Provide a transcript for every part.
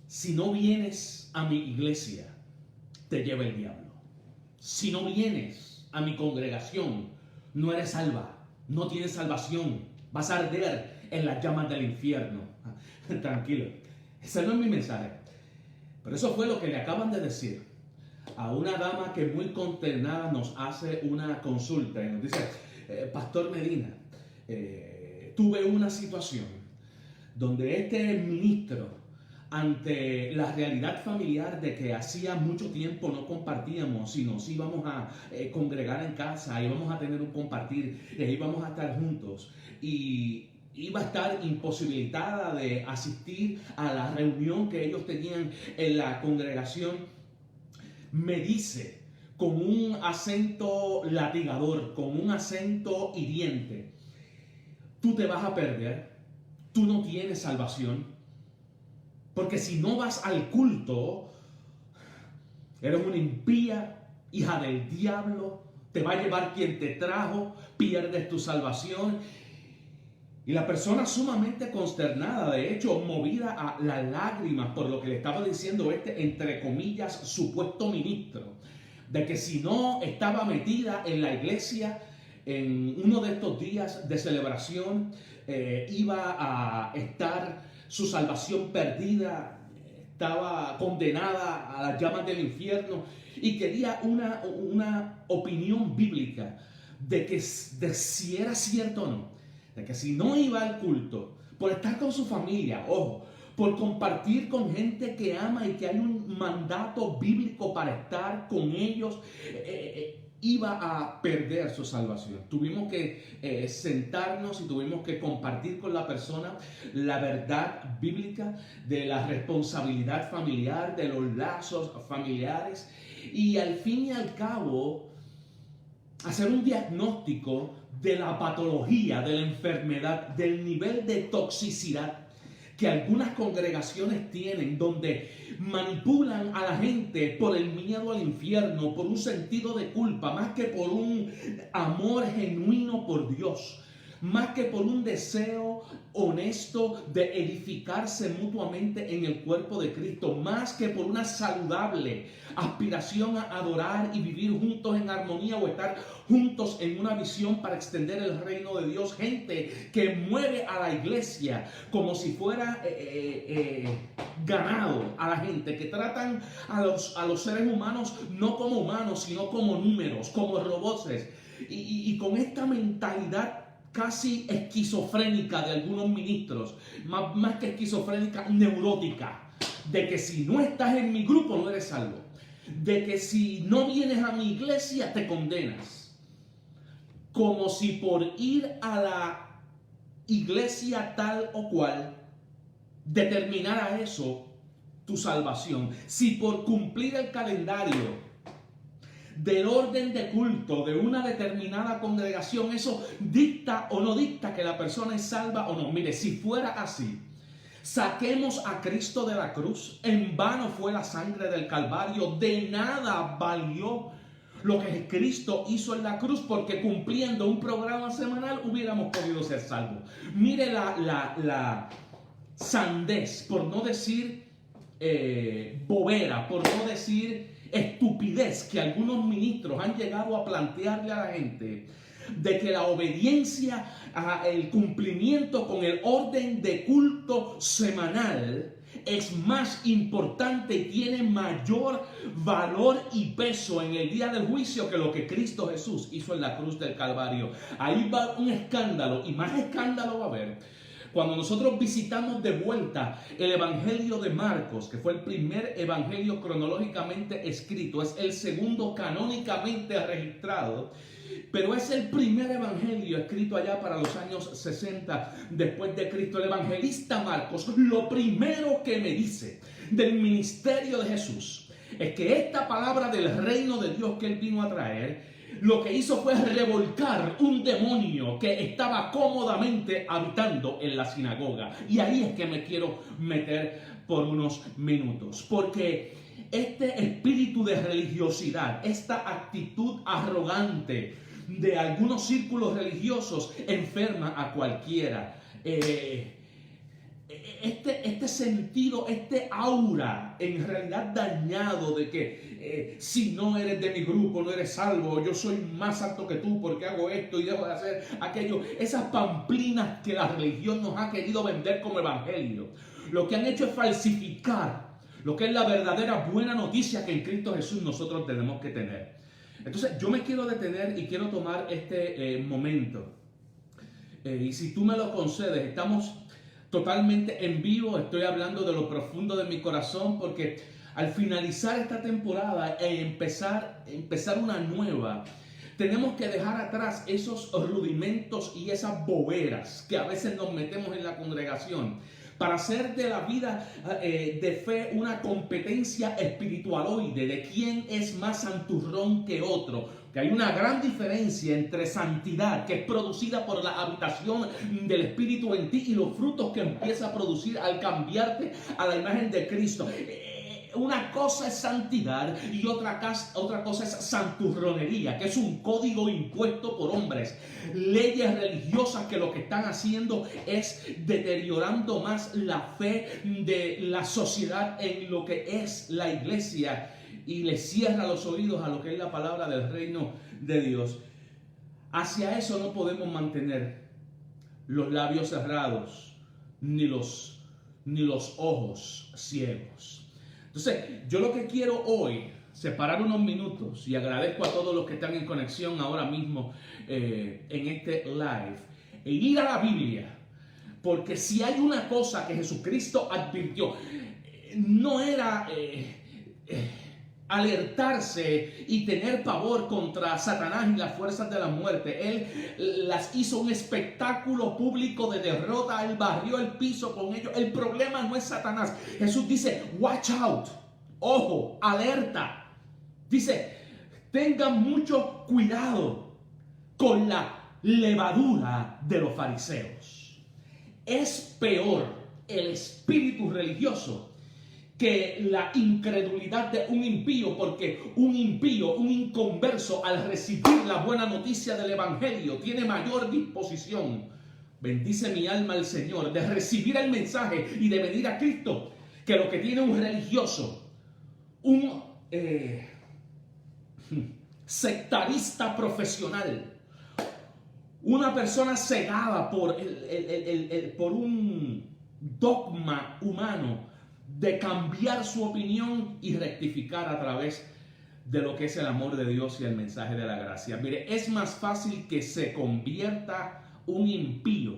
si no vienes a mi iglesia, te lleva el diablo. Si no vienes a mi congregación, no eres salva, no tienes salvación, vas a arder en las llamas del infierno. Tranquilo, ese no es mi mensaje. Pero eso fue lo que le acaban de decir a una dama que muy consternada nos hace una consulta y nos dice: Pastor Medina, tuve una situación donde este ministro, ante la realidad familiar de que hacía mucho tiempo no compartíamos y nos íbamos a congregar en casa, íbamos a tener un compartir, íbamos a estar juntos, y iba a estar imposibilitada de asistir a la reunión que ellos tenían en la congregación, me dice con un acento latigador, con un acento hiriente: tú te vas a perder, tú no tienes salvación, porque si no vas al culto, eres una impía, hija del diablo, te va a llevar quien te trajo, pierdes tu salvación. Y la persona sumamente consternada, de hecho movida a las lágrimas por lo que le estaba diciendo este, entre comillas, supuesto ministro, de que si no estaba metida en la iglesia en uno de estos días de celebración, iba a estar su salvación perdida, estaba condenada a las llamas del infierno, y quería una opinión bíblica de si era cierto o no, de que si no iba al culto, por estar con su familia, ojo, por compartir con gente que ama y que hay un mandato bíblico para estar con ellos, iba a perder su salvación. Tuvimos que sentarnos y tuvimos que compartir con la persona la verdad bíblica de la responsabilidad familiar, de los lazos familiares, y al fin y al cabo hacer un diagnóstico de la patología, de la enfermedad, del nivel de toxicidad que algunas congregaciones tienen, donde manipulan a la gente por el miedo al infierno, por un sentido de culpa, más que por un amor genuino por Dios, más que por un deseo honesto de edificarse mutuamente en el cuerpo de Cristo, más que por una saludable aspiración a adorar y vivir juntos en armonía o estar juntos en una visión para extender el reino de Dios. Gente que mueve a la iglesia como si fuera ganado a la gente, que tratan a los seres humanos no como humanos, sino como números, como robots, y con esta mentalidad casi esquizofrénica de algunos ministros, más que esquizofrénica, neurótica, de que si no estás en mi grupo no eres salvo, de que si no vienes a mi iglesia te condenas, como si por ir a la iglesia tal o cual determinara eso tu salvación, si por cumplir el calendario del orden de culto de una determinada congregación eso dicta o no dicta que la persona es salva o no. Mire, si fuera así, saquemos a Cristo de la cruz. En vano fue la sangre del Calvario, de nada valió lo que Cristo hizo en la cruz, porque cumpliendo un programa semanal hubiéramos podido ser salvos. Mire la sandez, por no decir bobera, por no decir estupidez que algunos ministros han llegado a plantearle a la gente, de que la obediencia al cumplimiento con el orden de culto semanal es más importante y tiene mayor valor y peso en el día del juicio que lo que Cristo Jesús hizo en la cruz del Calvario. Ahí va un escándalo, y más escándalo va a haber cuando nosotros visitamos de vuelta el Evangelio de Marcos, que fue el primer evangelio cronológicamente escrito, es el segundo canónicamente registrado, pero es el primer evangelio escrito allá para los años 60 después de Cristo. El evangelista Marcos, lo primero que me dice del ministerio de Jesús es que esta palabra del reino de Dios que él vino a traer, lo que hizo fue revolcar un demonio que estaba cómodamente habitando en la sinagoga. Y ahí es que me quiero meter por unos minutos, porque este espíritu de religiosidad, esta actitud arrogante de algunos círculos religiosos enferma a cualquiera. este sentido, este aura en realidad dañado de que si no eres de mi grupo no eres salvo, yo soy más alto que tú porque hago esto y dejo de hacer aquello, esas pamplinas que la religión nos ha querido vender como evangelio, lo que han hecho es falsificar lo que es la verdadera buena noticia que en Cristo Jesús nosotros tenemos que tener. Entonces yo me quiero detener y quiero tomar este momento, y si tú me lo concedes, estamos totalmente en vivo, estoy hablando de lo profundo de mi corazón, porque al finalizar esta temporada e empezar una nueva, tenemos que dejar atrás esos rudimentos y esas boberas que a veces nos metemos en la congregación para hacer de la vida de fe una competencia espiritualoide de quién es más santurrón que otro. Que hay una gran diferencia entre santidad, que es producida por la habitación del Espíritu en ti, y los frutos que empieza a producir al cambiarte a la imagen de Cristo. Una cosa es santidad y otra cosa es santurronería, que es un código impuesto por hombres, leyes religiosas que lo que están haciendo es deteriorando más la fe de la sociedad en lo que es la iglesia, y le cierra los oídos a lo que es la palabra del reino de Dios. Hacia eso no podemos mantener los labios cerrados ni los ojos ciegos. Entonces, yo lo que quiero hoy, separar unos minutos, y agradezco a todos los que están en conexión ahora mismo en este live, e ir a la Biblia, porque si hay una cosa que Jesucristo advirtió, no era alertarse y tener pavor contra Satanás y las fuerzas de la muerte. Él las hizo un espectáculo público de derrota, él barrió el piso con ellos. El problema no es Satanás. Jesús dice, watch out, ojo, alerta. Dice, tengan mucho cuidado con la levadura de los fariseos. Es peor el espíritu religioso que la incredulidad de un impío, porque un impío, un inconverso, al recibir la buena noticia del evangelio, tiene mayor disposición, bendice mi alma al Señor, de recibir el mensaje y de venir a Cristo, que lo que tiene un religioso, un sectarista profesional, una persona cegada por un dogma humano, de cambiar su opinión y rectificar a través de lo que es el amor de Dios y el mensaje de la gracia. Mire, es más fácil que se convierta un impío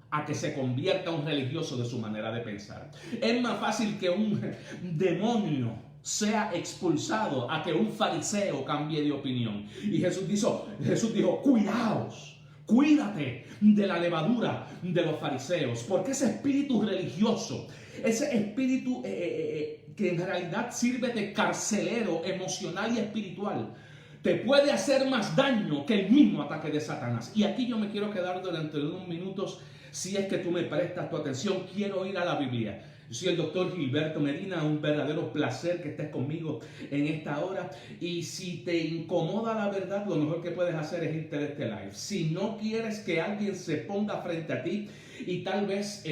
a que se convierta un religioso de su manera de pensar. Es más fácil que un demonio sea expulsado a que un fariseo cambie de opinión. Y Jesús dijo, cuidaos, cuídate de la levadura de los fariseos, porque ese espíritu religioso, ese espíritu que en realidad sirve de carcelero emocional y espiritual, te puede hacer más daño que el mismo ataque de Satanás. Y aquí yo me quiero quedar durante unos minutos, si es que tú me prestas tu atención. Quiero ir a la Biblia. Yo soy el doctor Gilberto Medina, un verdadero placer que estés conmigo en esta hora. Y si te incomoda la verdad, lo mejor que puedes hacer es irte de este live. Si no quieres que alguien se ponga frente a ti y tal vez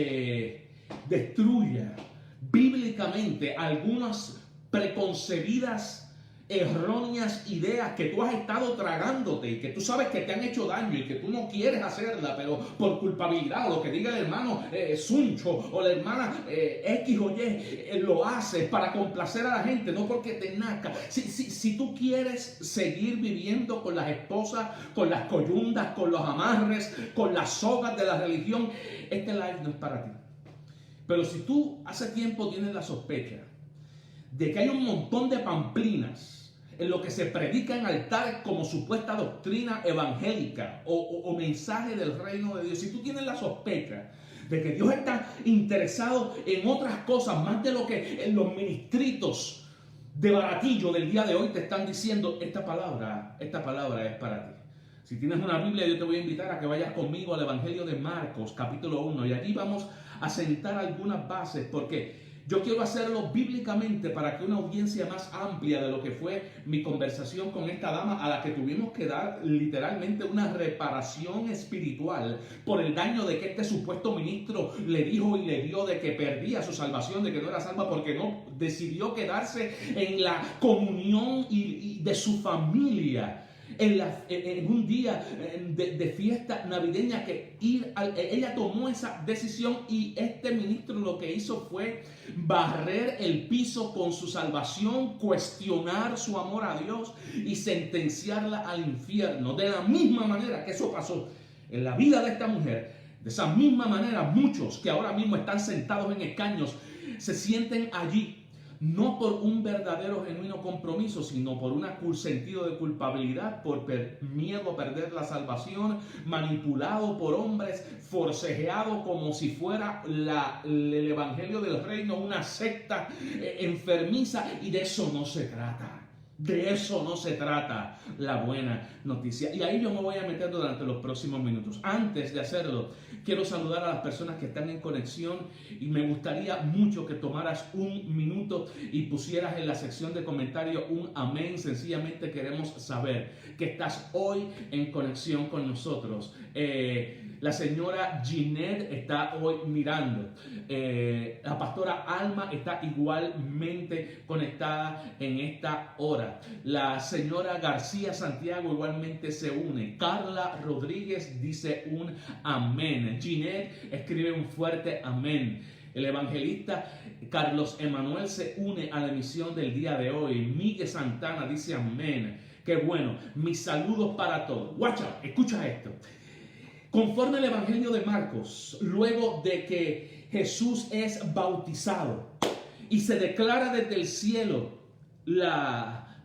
destruya bíblicamente algunas preconcebidas, erróneas ideas que tú has estado tragándote y que tú sabes que te han hecho daño y que tú no quieres hacerla, pero por culpabilidad, o lo que diga el hermano Suncho o la hermana X o Y, lo haces para complacer a la gente, no porque te nazca. Si tú quieres seguir viviendo con las esposas, con las coyundas, con los amarres, con las sogas de la religión, este live no es para ti. Pero si tú hace tiempo tienes la sospecha de que hay un montón de pamplinas en lo que se predica en altares como supuesta doctrina evangélica o mensaje del reino de Dios, si tú tienes la sospecha de que Dios está interesado en otras cosas más de lo que en los ministritos de baratillo del día de hoy te están diciendo, esta palabra es para ti. Si tienes una Biblia, yo te voy a invitar a que vayas conmigo al Evangelio de Marcos, capítulo 1, y allí vamos a sentar algunas bases, porque Yo quiero hacerlo bíblicamente para que una audiencia más amplia de lo que fue mi conversación con esta dama, a la que tuvimos que dar literalmente una reparación espiritual por el daño de que este supuesto ministro le dijo y le dio de que perdía su salvación, de que no era salva porque no decidió quedarse en la comunión y de su familia. En un día de fiesta navideña, ella tomó esa decisión, y este ministro lo que hizo fue barrer el piso con su salvación, cuestionar su amor a Dios y sentenciarla al infierno. De la misma manera que eso pasó en la vida de esta mujer, de esa misma manera muchos que ahora mismo están sentados en escaños se sienten allí, no por un verdadero, genuino compromiso, sino por un sentido de culpabilidad, por miedo a perder la salvación, manipulado por hombres, forcejeado como si fuera el evangelio del reino, una secta enfermiza, y de eso no se trata. De eso no se trata la buena noticia. Y ahí yo me voy a meter durante los próximos minutos. Antes de hacerlo, quiero saludar a las personas que están en conexión, y me gustaría mucho que tomaras un minuto y pusieras en la sección de comentarios un amén. Sencillamente queremos saber que estás hoy en conexión con nosotros. La señora Ginette está hoy mirando. La pastora Alma está igualmente conectada en esta hora. La señora García Santiago igualmente se une. Carla Rodríguez dice un amén. Ginette escribe un fuerte amén. El evangelista Carlos Emanuel se une a la emisión del día de hoy. Miguel Santana dice amén. Qué bueno. Mis saludos para todos. Watch out, escucha esto. Conforme al Evangelio de Marcos, luego de que Jesús es bautizado y se declara desde el cielo la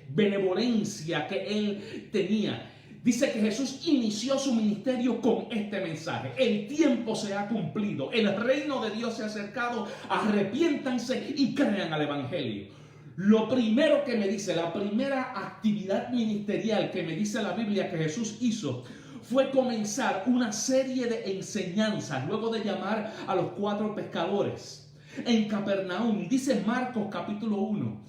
benevolencia que él tenía, dice que Jesús inició su ministerio con este mensaje: el tiempo se ha cumplido, el reino de Dios se ha acercado, arrepiéntanse y crean al Evangelio. Lo primero que me dice, la primera actividad ministerial que me dice la Biblia que Jesús hizo, fue comenzar una serie de enseñanzas luego de llamar a los 4 pescadores en Capernaum. Dice Marcos capítulo 1.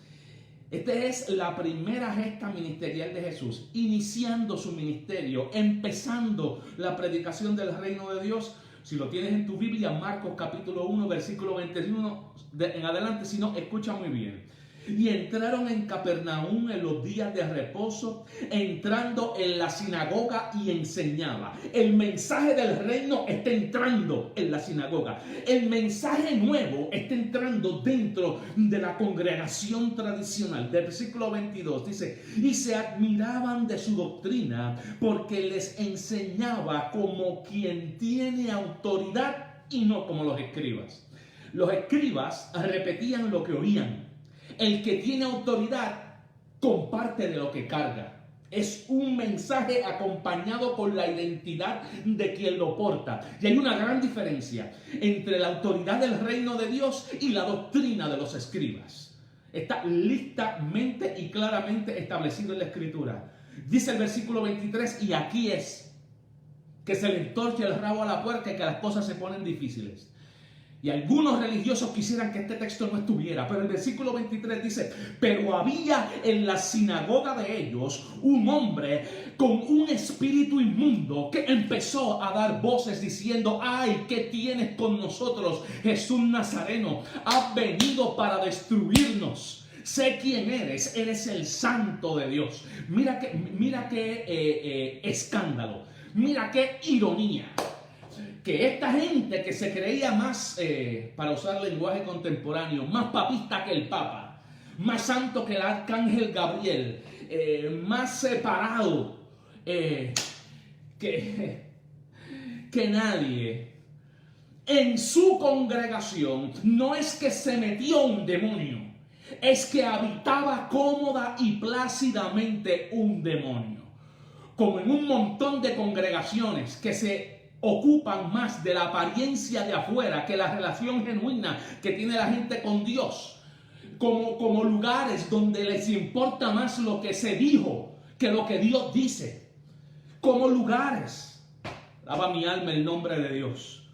Esta es la primera gesta ministerial de Jesús, iniciando su ministerio, empezando la predicación del reino de Dios. Si lo tienes en tu Biblia, Marcos capítulo 1, versículo 21 en adelante, si no, escucha muy bien. Y entraron en Capernaum en los días de reposo, entrando en la sinagoga y enseñaba. El mensaje del reino está entrando en la sinagoga. El mensaje nuevo está entrando dentro de la congregación tradicional. Del versículo 22 dice: y se admiraban de su doctrina, porque les enseñaba como quien tiene autoridad y no como los escribas. Los escribas repetían lo que oían. El que tiene autoridad comparte de lo que carga. Es un mensaje acompañado por la identidad de quien lo porta. Y hay una gran diferencia entre la autoridad del reino de Dios y la doctrina de los escribas. Está listamente y claramente establecido en la Escritura. Dice el versículo 23, y aquí es que se le entorcha el rabo a la puerca y que las cosas se ponen difíciles. Y algunos religiosos quisieran que este texto no estuviera, pero el versículo 23 dice: pero había en la sinagoga de ellos un hombre con un espíritu inmundo que empezó a dar voces diciendo: ¡ay, qué tienes con nosotros, Jesús Nazareno! Has venido para destruirnos. Sé quién eres el Santo de Dios. Mira qué escándalo, mira qué ironía. Que esta gente que se creía más, para usar lenguaje contemporáneo, más papista que el Papa, más santo que el Arcángel Gabriel, más separado que nadie, en su congregación no es que se metió un demonio, es que habitaba cómoda y plácidamente un demonio. Como en un montón de congregaciones que se ocupan más de la apariencia de afuera que la relación genuina que tiene la gente con Dios, como lugares donde les importa más lo que se dijo que lo que Dios dice, como lugares, alaba mi alma el nombre de Dios,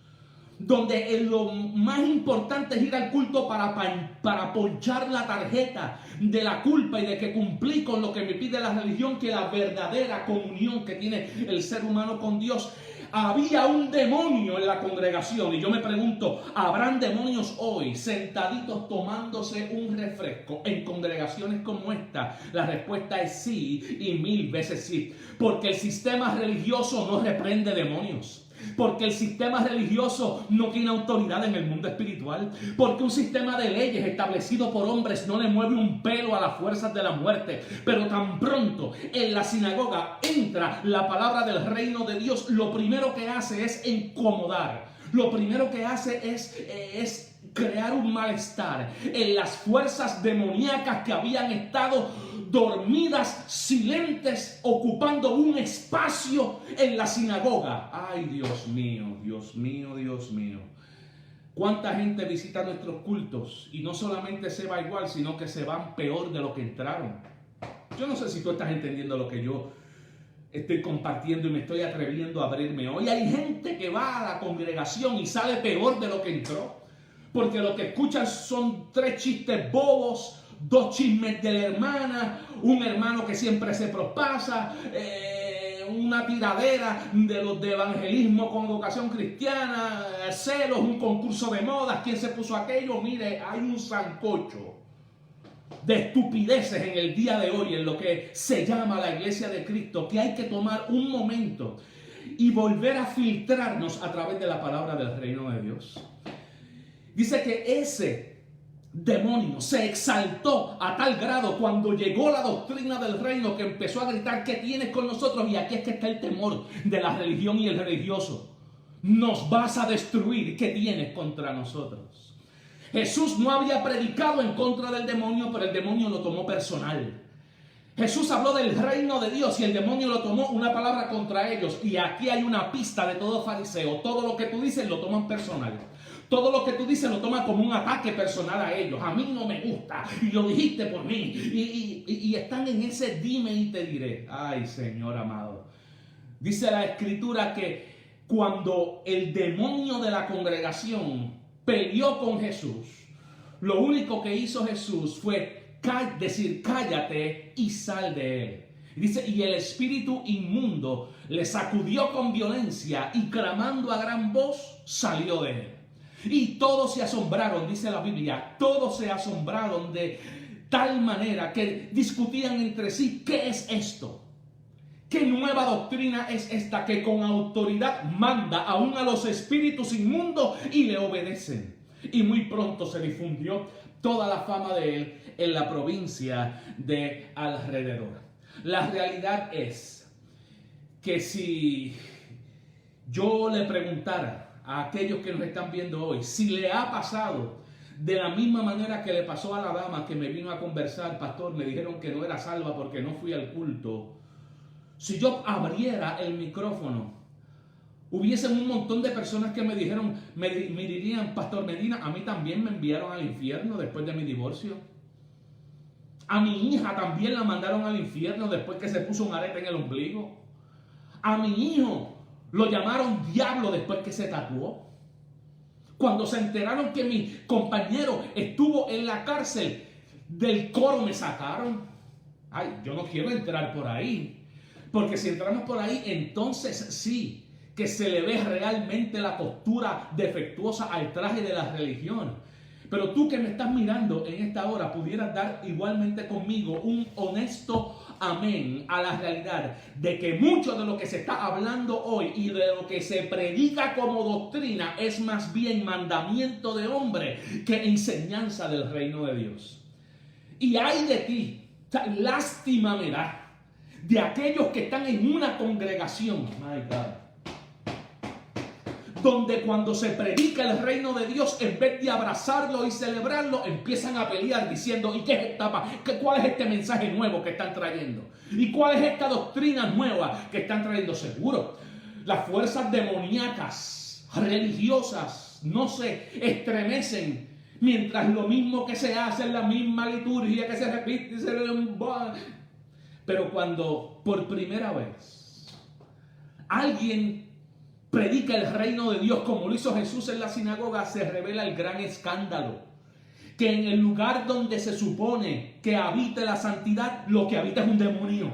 donde lo más importante es ir al culto para ponchar la tarjeta de la culpa y de que cumplí con lo que me pide la religión, que la verdadera comunión que tiene el ser humano con Dios. Había un demonio en la congregación y yo me pregunto, ¿habrán demonios hoy sentaditos tomándose un refresco en congregaciones como esta? La respuesta es sí y 1000 veces sí, porque el sistema religioso no reprende demonios. Porque el sistema religioso no tiene autoridad en el mundo espiritual. Porque un sistema de leyes establecido por hombres no le mueve un pelo a las fuerzas de la muerte. Pero tan pronto en la sinagoga entra la palabra del reino de Dios, lo primero que hace es incomodar. Lo primero que hace es crear un malestar en las fuerzas demoníacas que habían estado dormidas, silentes, ocupando un espacio en la sinagoga. Ay, Dios mío, Dios mío, Dios mío. ¿Cuánta gente visita nuestros cultos y no solamente se va igual, sino que se van peor de lo que entraron? Yo no sé si tú estás entendiendo lo que yo estoy compartiendo y me estoy atreviendo a abrirme. Hoy hay gente que va a la congregación y sale peor de lo que entró, porque lo que escuchan son 3 chistes bobos, 2 chismes de la hermana, un hermano que siempre se propasa, una tiradera de los de evangelismo con educación cristiana, celos, un concurso de modas, quién se puso aquello. Mire, hay un sancocho de estupideces en el día de hoy en lo que se llama la Iglesia de Cristo, que hay que tomar un momento y volver a filtrarnos a través de la palabra del reino de Dios. Dice que ese demonio se exaltó a tal grado cuando llegó la doctrina del reino que empezó a gritar: ¿qué tienes con nosotros? Y aquí es que está el temor de la religión y el religioso. Nos vas a destruir, ¿qué tienes contra nosotros? Jesús no había predicado en contra del demonio, pero el demonio lo tomó personal. Jesús habló del reino de Dios y el demonio lo tomó una palabra contra ellos. Y aquí hay una pista de todo fariseo. Todo lo que tú dices lo toman personal. Todo lo que tú dices lo toman como un ataque personal a ellos. A mí no me gusta y lo dijiste por mí. Y están en ese dime y te diré. Ay, Señor amado. Dice la Escritura que cuando el demonio de la congregación peleó con Jesús, lo único que hizo Jesús fue decir: cállate y sal de él. Dice: y el espíritu inmundo le sacudió con violencia y clamando a gran voz salió de él. Y todos se asombraron, dice la Biblia, todos se asombraron de tal manera que discutían entre sí: ¿qué es esto? ¿Qué nueva doctrina es esta que con autoridad manda aún a los espíritus inmundos y le obedecen? Y muy pronto se difundió toda la fama de él en la provincia de alrededor. La realidad es que si yo le preguntara a aquellos que nos están viendo hoy si le ha pasado de la misma manera que le pasó a la dama que me vino a conversar: pastor, me dijeron que no era salva porque no fui al culto. Si yo abriera el micrófono, hubiesen un montón de personas que me dijeron, me dirían: pastor Medina, a mí también me enviaron al infierno después de mi divorcio. A mi hija también la mandaron al infierno después que se puso un arete en el ombligo. A mi hijo lo llamaron diablo después que se tatuó. Cuando se enteraron que mi compañero estuvo en la cárcel, del coro me sacaron. Ay, yo no quiero entrar por ahí. Porque si entramos por ahí, entonces sí que se le ve realmente la postura defectuosa al traje de la religión. Pero tú que me estás mirando en esta hora, pudieras dar igualmente conmigo un honesto amén a la realidad de que mucho de lo que se está hablando hoy y de lo que se predica como doctrina es más bien mandamiento de hombre que enseñanza del reino de Dios. Y ay de ti, lástima me da de aquellos que están en una congregación, my God, donde cuando se predica el reino de Dios, en vez de abrazarlo y celebrarlo, empiezan a pelear diciendo: ¿y cuál es este mensaje nuevo que están trayendo? ¿Y cuál es esta doctrina nueva que están trayendo? Seguro, las fuerzas demoníacas, religiosas, no se estremecen mientras lo mismo que se hace en la misma liturgia que se repite y se... Pero cuando por primera vez alguien predica el reino de Dios como lo hizo Jesús en la sinagoga, se revela el gran escándalo. Que en el lugar donde se supone que habita la santidad, lo que habita es un demonio.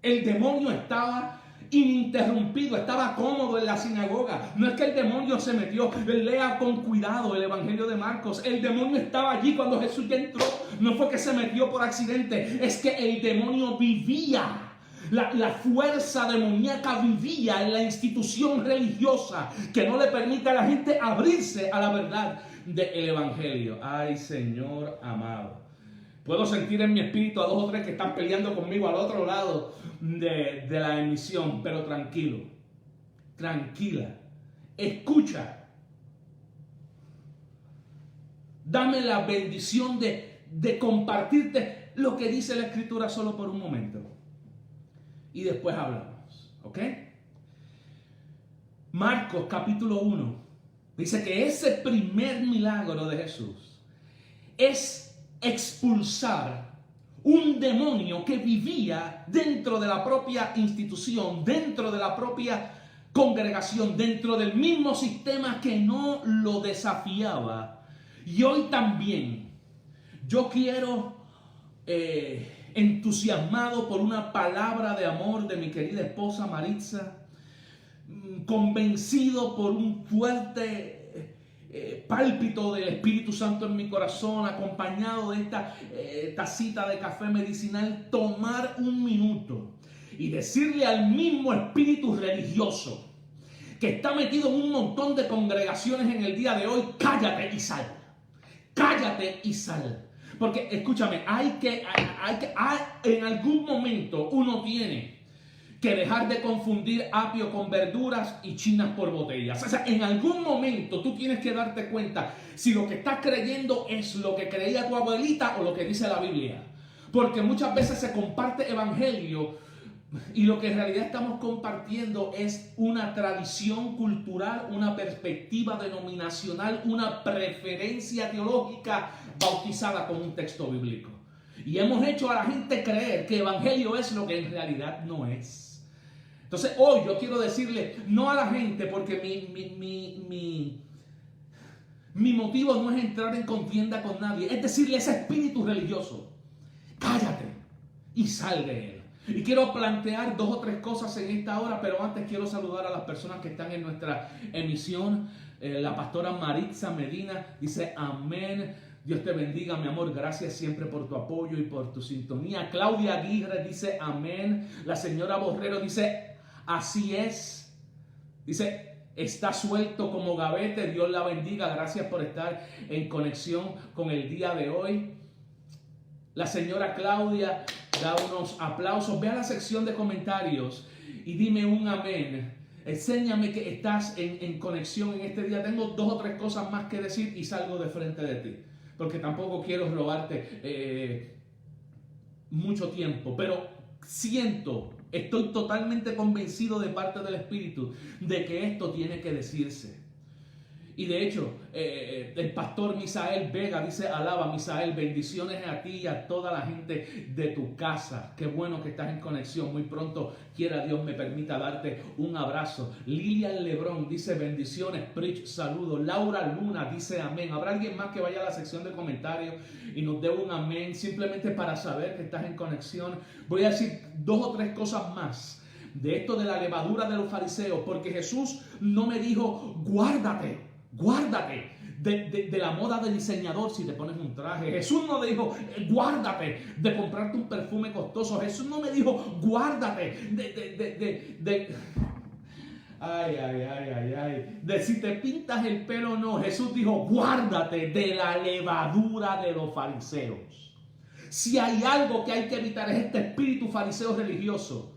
El demonio estaba ininterrumpido, estaba cómodo en la sinagoga. No es que el demonio se metió, lea con cuidado el Evangelio de Marcos. El demonio estaba allí cuando Jesús ya entró. No fue que se metió por accidente, es que el demonio vivía. La fuerza demoníaca vivía en la institución religiosa que no le permite a la gente abrirse a la verdad del Evangelio. Ay, Señor amado. Puedo sentir en mi espíritu a 2 o 3 que están peleando conmigo al otro lado de la emisión. Pero tranquilo, tranquila, escucha. Dame la bendición de compartirte lo que dice la Escritura solo por un momento. Y después hablamos, ¿ok? Marcos capítulo 1 dice que ese primer milagro de Jesús es expulsar un demonio que vivía dentro de la propia institución, dentro de la propia congregación, dentro del mismo sistema que no lo desafiaba. Y hoy también yo quiero, entusiasmado por una palabra de amor de mi querida esposa Maritza, convencido por un fuerte pálpito del Espíritu Santo en mi corazón, acompañado de esta tacita de café medicinal, tomar un minuto y decirle al mismo espíritu religioso que está metido en un montón de congregaciones en el día de hoy: cállate y sal, cállate y sal. Porque escúchame, en algún momento uno tiene que dejar de confundir apio con verduras y chinas por botellas. O sea, en algún momento tú tienes que darte cuenta si lo que estás creyendo es lo que creía tu abuelita o lo que dice la Biblia. Porque muchas veces se comparte evangelio y lo que en realidad estamos compartiendo es una tradición cultural, una perspectiva denominacional, una preferencia teológica bautizada con un texto bíblico. Y hemos hecho a la gente creer que evangelio es lo que en realidad no es. Entonces hoy yo quiero decirle no a la gente, porque mi motivo no es entrar en contienda con nadie, es decirle a ese espíritu religioso: cállate y sal de él. Y quiero plantear 2 o 3 cosas en esta hora, pero antes quiero saludar a las personas que están en nuestra emisión. La pastora Maritza Medina dice amén. Dios te bendiga, mi amor. Gracias siempre por tu apoyo y por tu sintonía. Claudia Aguirre dice amén. La señora Borrero dice así es. Dice está suelto como gavete. Dios la bendiga. Gracias por estar en conexión con el día de hoy. La señora Claudia da unos aplausos. Ve a la sección de comentarios y dime un amén. Enséñame que estás en conexión en este día. Tengo 2 o 3 cosas más que decir y salgo de frente de ti, porque tampoco quiero robarte mucho tiempo. Pero estoy totalmente convencido de parte del Espíritu de que esto tiene que decirse. Y de hecho, el pastor Misael Vega dice: alaba, Misael, bendiciones a ti y a toda la gente de tu casa. Qué bueno que estás en conexión. Muy pronto, quiera Dios, me permita darte un abrazo. Lilian Lebrón dice: bendiciones, preach, saludos. Laura Luna dice amén. ¿Habrá alguien más que vaya a la sección de comentarios y nos dé un amén? Simplemente para saber que estás en conexión. Voy a decir 2 o 3 cosas más de esto de la levadura de los fariseos, porque Jesús no me dijo: guárdate de la moda de diseñador si te pones un traje. Jesús no me dijo: guárdate de comprarte un perfume costoso. Jesús no me dijo: guárdate de si te pintas el pelo o no. Jesús dijo: guárdate de la levadura de los fariseos. Si hay algo que hay que evitar es este espíritu fariseo religioso.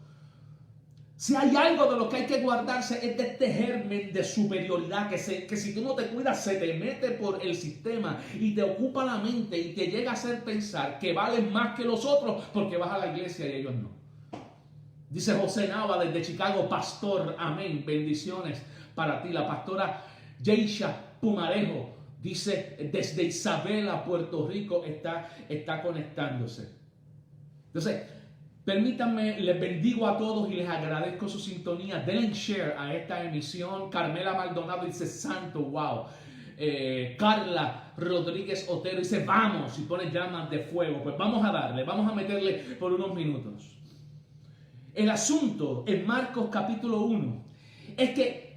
Si hay algo de lo que hay que guardarse es de este germen de superioridad que si tú no te cuidas se te mete por el sistema y te ocupa la mente y te llega a hacer pensar que vales más que los otros porque vas a la iglesia y ellos no. Dice José Nava desde Chicago: pastor, amén, bendiciones para ti. La pastora Yeisha Pumarejo dice desde Isabela, Puerto Rico, está conectándose. Entonces, Permítanme, les bendigo a todos y les agradezco su sintonía. Denle share a esta emisión. Carmela Maldonado dice, santo, wow. Carla Rodríguez Otero dice, vamos, y pone llamas de fuego. Pues vamos a darle, vamos a meterle por unos minutos. El asunto en Marcos capítulo 1 es que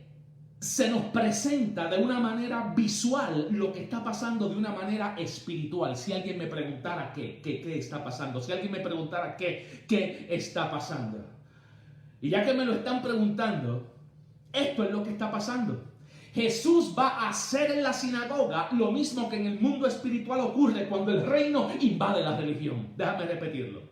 se nos presenta de una manera visual lo que está pasando de una manera espiritual. Si alguien me preguntara qué está pasando, si alguien me preguntara qué está pasando. Y ya que me lo están preguntando, esto es lo que está pasando. Jesús va a hacer en la sinagoga lo mismo que en el mundo espiritual ocurre cuando el reino invade la religión. Déjame repetirlo.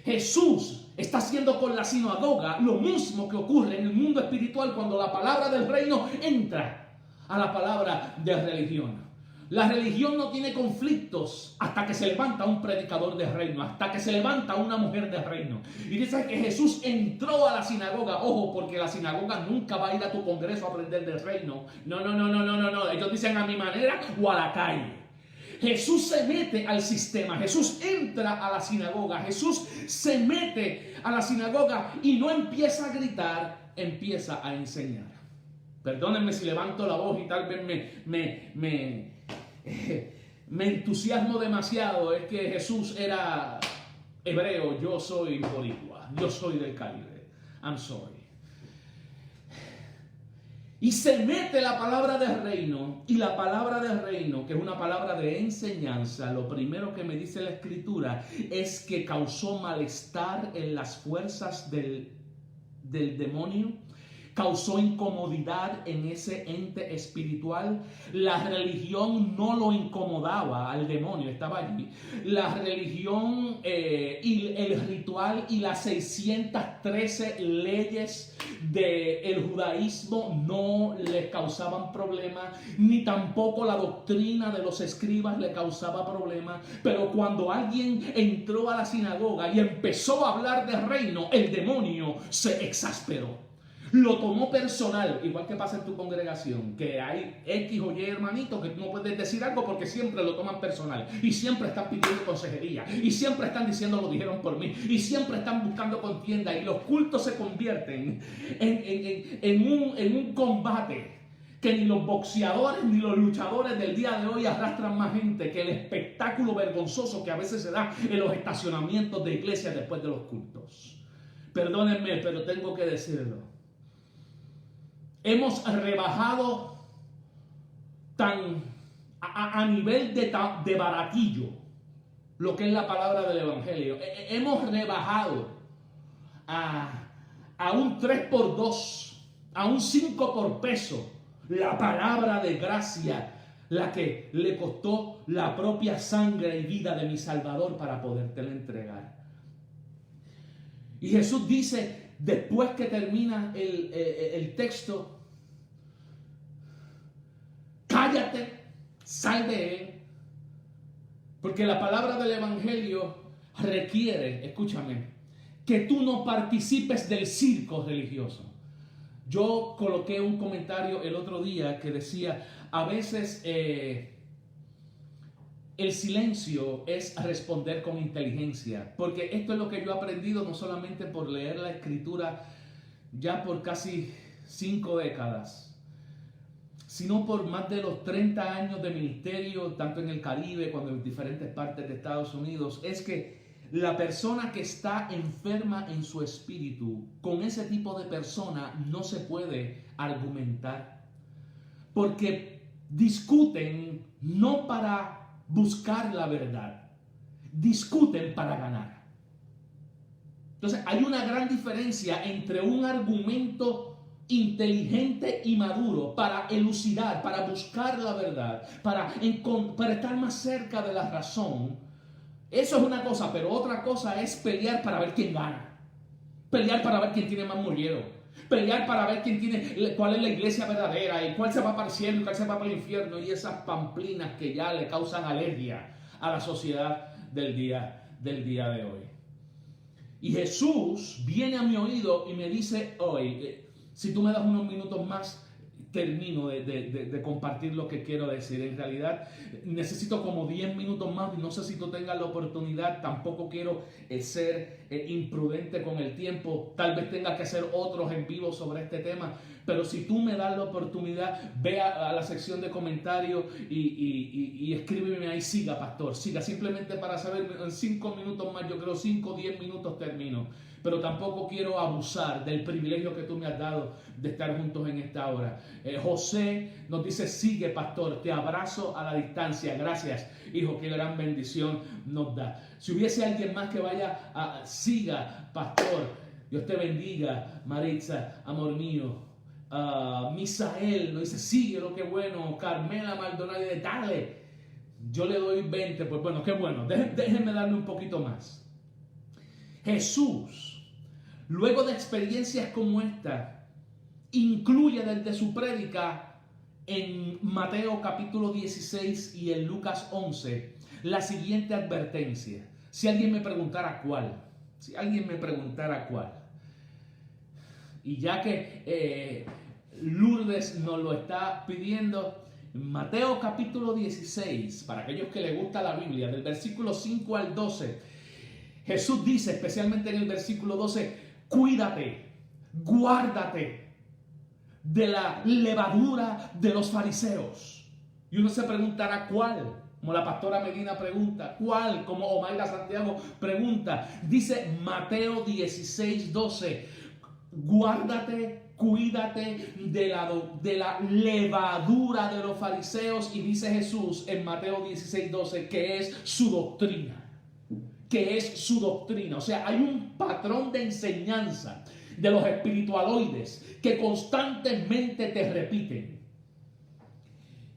Jesús está haciendo con la sinagoga lo mismo que ocurre en el mundo espiritual cuando la palabra del reino entra a la palabra de religión. La religión no tiene conflictos hasta que se levanta un predicador de reino, hasta que se levanta una mujer de reino. Y dice que Jesús entró a la sinagoga. Ojo, porque la sinagoga nunca va a ir a tu congreso a aprender del reino. No. Ellos dicen a mi manera o a la calle. Jesús se mete al sistema, Jesús entra a la sinagoga, Jesús se mete a la sinagoga y no empieza a gritar, empieza a enseñar. Perdónenme si levanto la voz y tal vez me entusiasmo demasiado. Es que Jesús era hebreo, yo soy boricua, yo soy del Caribe. I'm sorry. Y se mete la palabra de reino, y la palabra de reino, que es una palabra de enseñanza, lo primero que me dice la Escritura es que causó malestar en las fuerzas del demonio, causó incomodidad en ese ente espiritual. La religión no lo incomodaba al demonio, estaba allí. La religión y el ritual y las 613 leyes del judaísmo no le causaban problema, ni tampoco la doctrina de los escribas le causaba problema. Pero cuando alguien entró a la sinagoga y empezó a hablar de reino, el demonio se exasperó. Lo tomó personal, igual que pasa en tu congregación, que hay X o Y hermanitos que tú no puedes decir algo porque siempre lo toman personal y siempre están pidiendo consejería y siempre están diciendo lo dijeron por mí y siempre están buscando contienda y los cultos se convierten en un combate que ni los boxeadores ni los luchadores del día de hoy arrastran más gente que el espectáculo vergonzoso que a veces se da en los estacionamientos de iglesia después de los cultos. Perdónenme, pero tengo que decirlo. Hemos rebajado a nivel de baratillo lo que es la palabra del Evangelio. Hemos rebajado a un 3x2, a un 5 por peso, la palabra de gracia, la que le costó la propia sangre y vida de mi Salvador para podértela entregar. Y Jesús dice, después que termina el texto, cállate, sal de él, porque la palabra del Evangelio requiere, escúchame, que tú no participes del circo religioso. Yo coloqué un comentario el otro día que decía, a veces el silencio es responder con inteligencia, porque esto es lo que yo he aprendido no solamente por leer la Escritura ya por casi 5 décadas, sino por más de los 30 años de ministerio, tanto en el Caribe como en diferentes partes de Estados Unidos, es que la persona que está enferma en su espíritu, con ese tipo de persona no se puede argumentar, porque discuten no para buscar la verdad, discuten para ganar. Entonces hay una gran diferencia entre un argumento inteligente y maduro para elucidar, para buscar la verdad, para estar más cerca de la razón. Eso es una cosa, pero otra cosa es pelear para ver quién gana, pelear para ver quién tiene más mollero, pelear para ver cuál es la iglesia verdadera y cuál se va para el cielo y cuál se va para el infierno, y esas pamplinas que ya le causan alergia a la sociedad del día de hoy. Y Jesús viene a mi oído y me dice hoy, si tú me das unos minutos más, termino de compartir lo que quiero decir. En realidad necesito como 10 minutos más. No sé si tú tengas la oportunidad. Tampoco quiero ser imprudente con el tiempo. Tal vez tenga que hacer otros en vivo sobre este tema. Pero si tú me das la oportunidad, ve a la sección de comentarios y escríbeme ahí, siga pastor, siga, simplemente para saber. En 5 minutos más, yo creo 5 o 10 minutos termino. Pero tampoco quiero abusar del privilegio que tú me has dado de estar juntos en esta hora. José nos dice, sigue pastor, te abrazo a la distancia. Gracias, hijo, qué gran bendición nos da. Si hubiese alguien más que vaya siga pastor, Dios te bendiga. Maritza, amor mío. Misael nos dice, síguelo, qué bueno. Carmela Maldonado, dale. Yo le doy 20, pues bueno, qué bueno. Déjenme darle un poquito más. Jesús, luego de experiencias como esta, incluye desde su prédica en Mateo capítulo 16 y en Lucas 11 la siguiente advertencia. Si alguien me preguntara cuál, y ya que Lourdes nos lo está pidiendo, Mateo capítulo 16, para aquellos que les gusta la Biblia, del versículo 5 al 12, Jesús dice, especialmente en el versículo 12, cuídate, guárdate de la levadura de los fariseos. Y uno se preguntará cuál, como la pastora Medina pregunta, cuál, como Omaira Santiago pregunta. Dice Mateo 16, 12, guárdate, cuídate de la levadura de los fariseos. Y dice Jesús en Mateo 16, 12, que es su doctrina. O sea, hay un patrón de enseñanza de los espiritualoides que constantemente te repiten.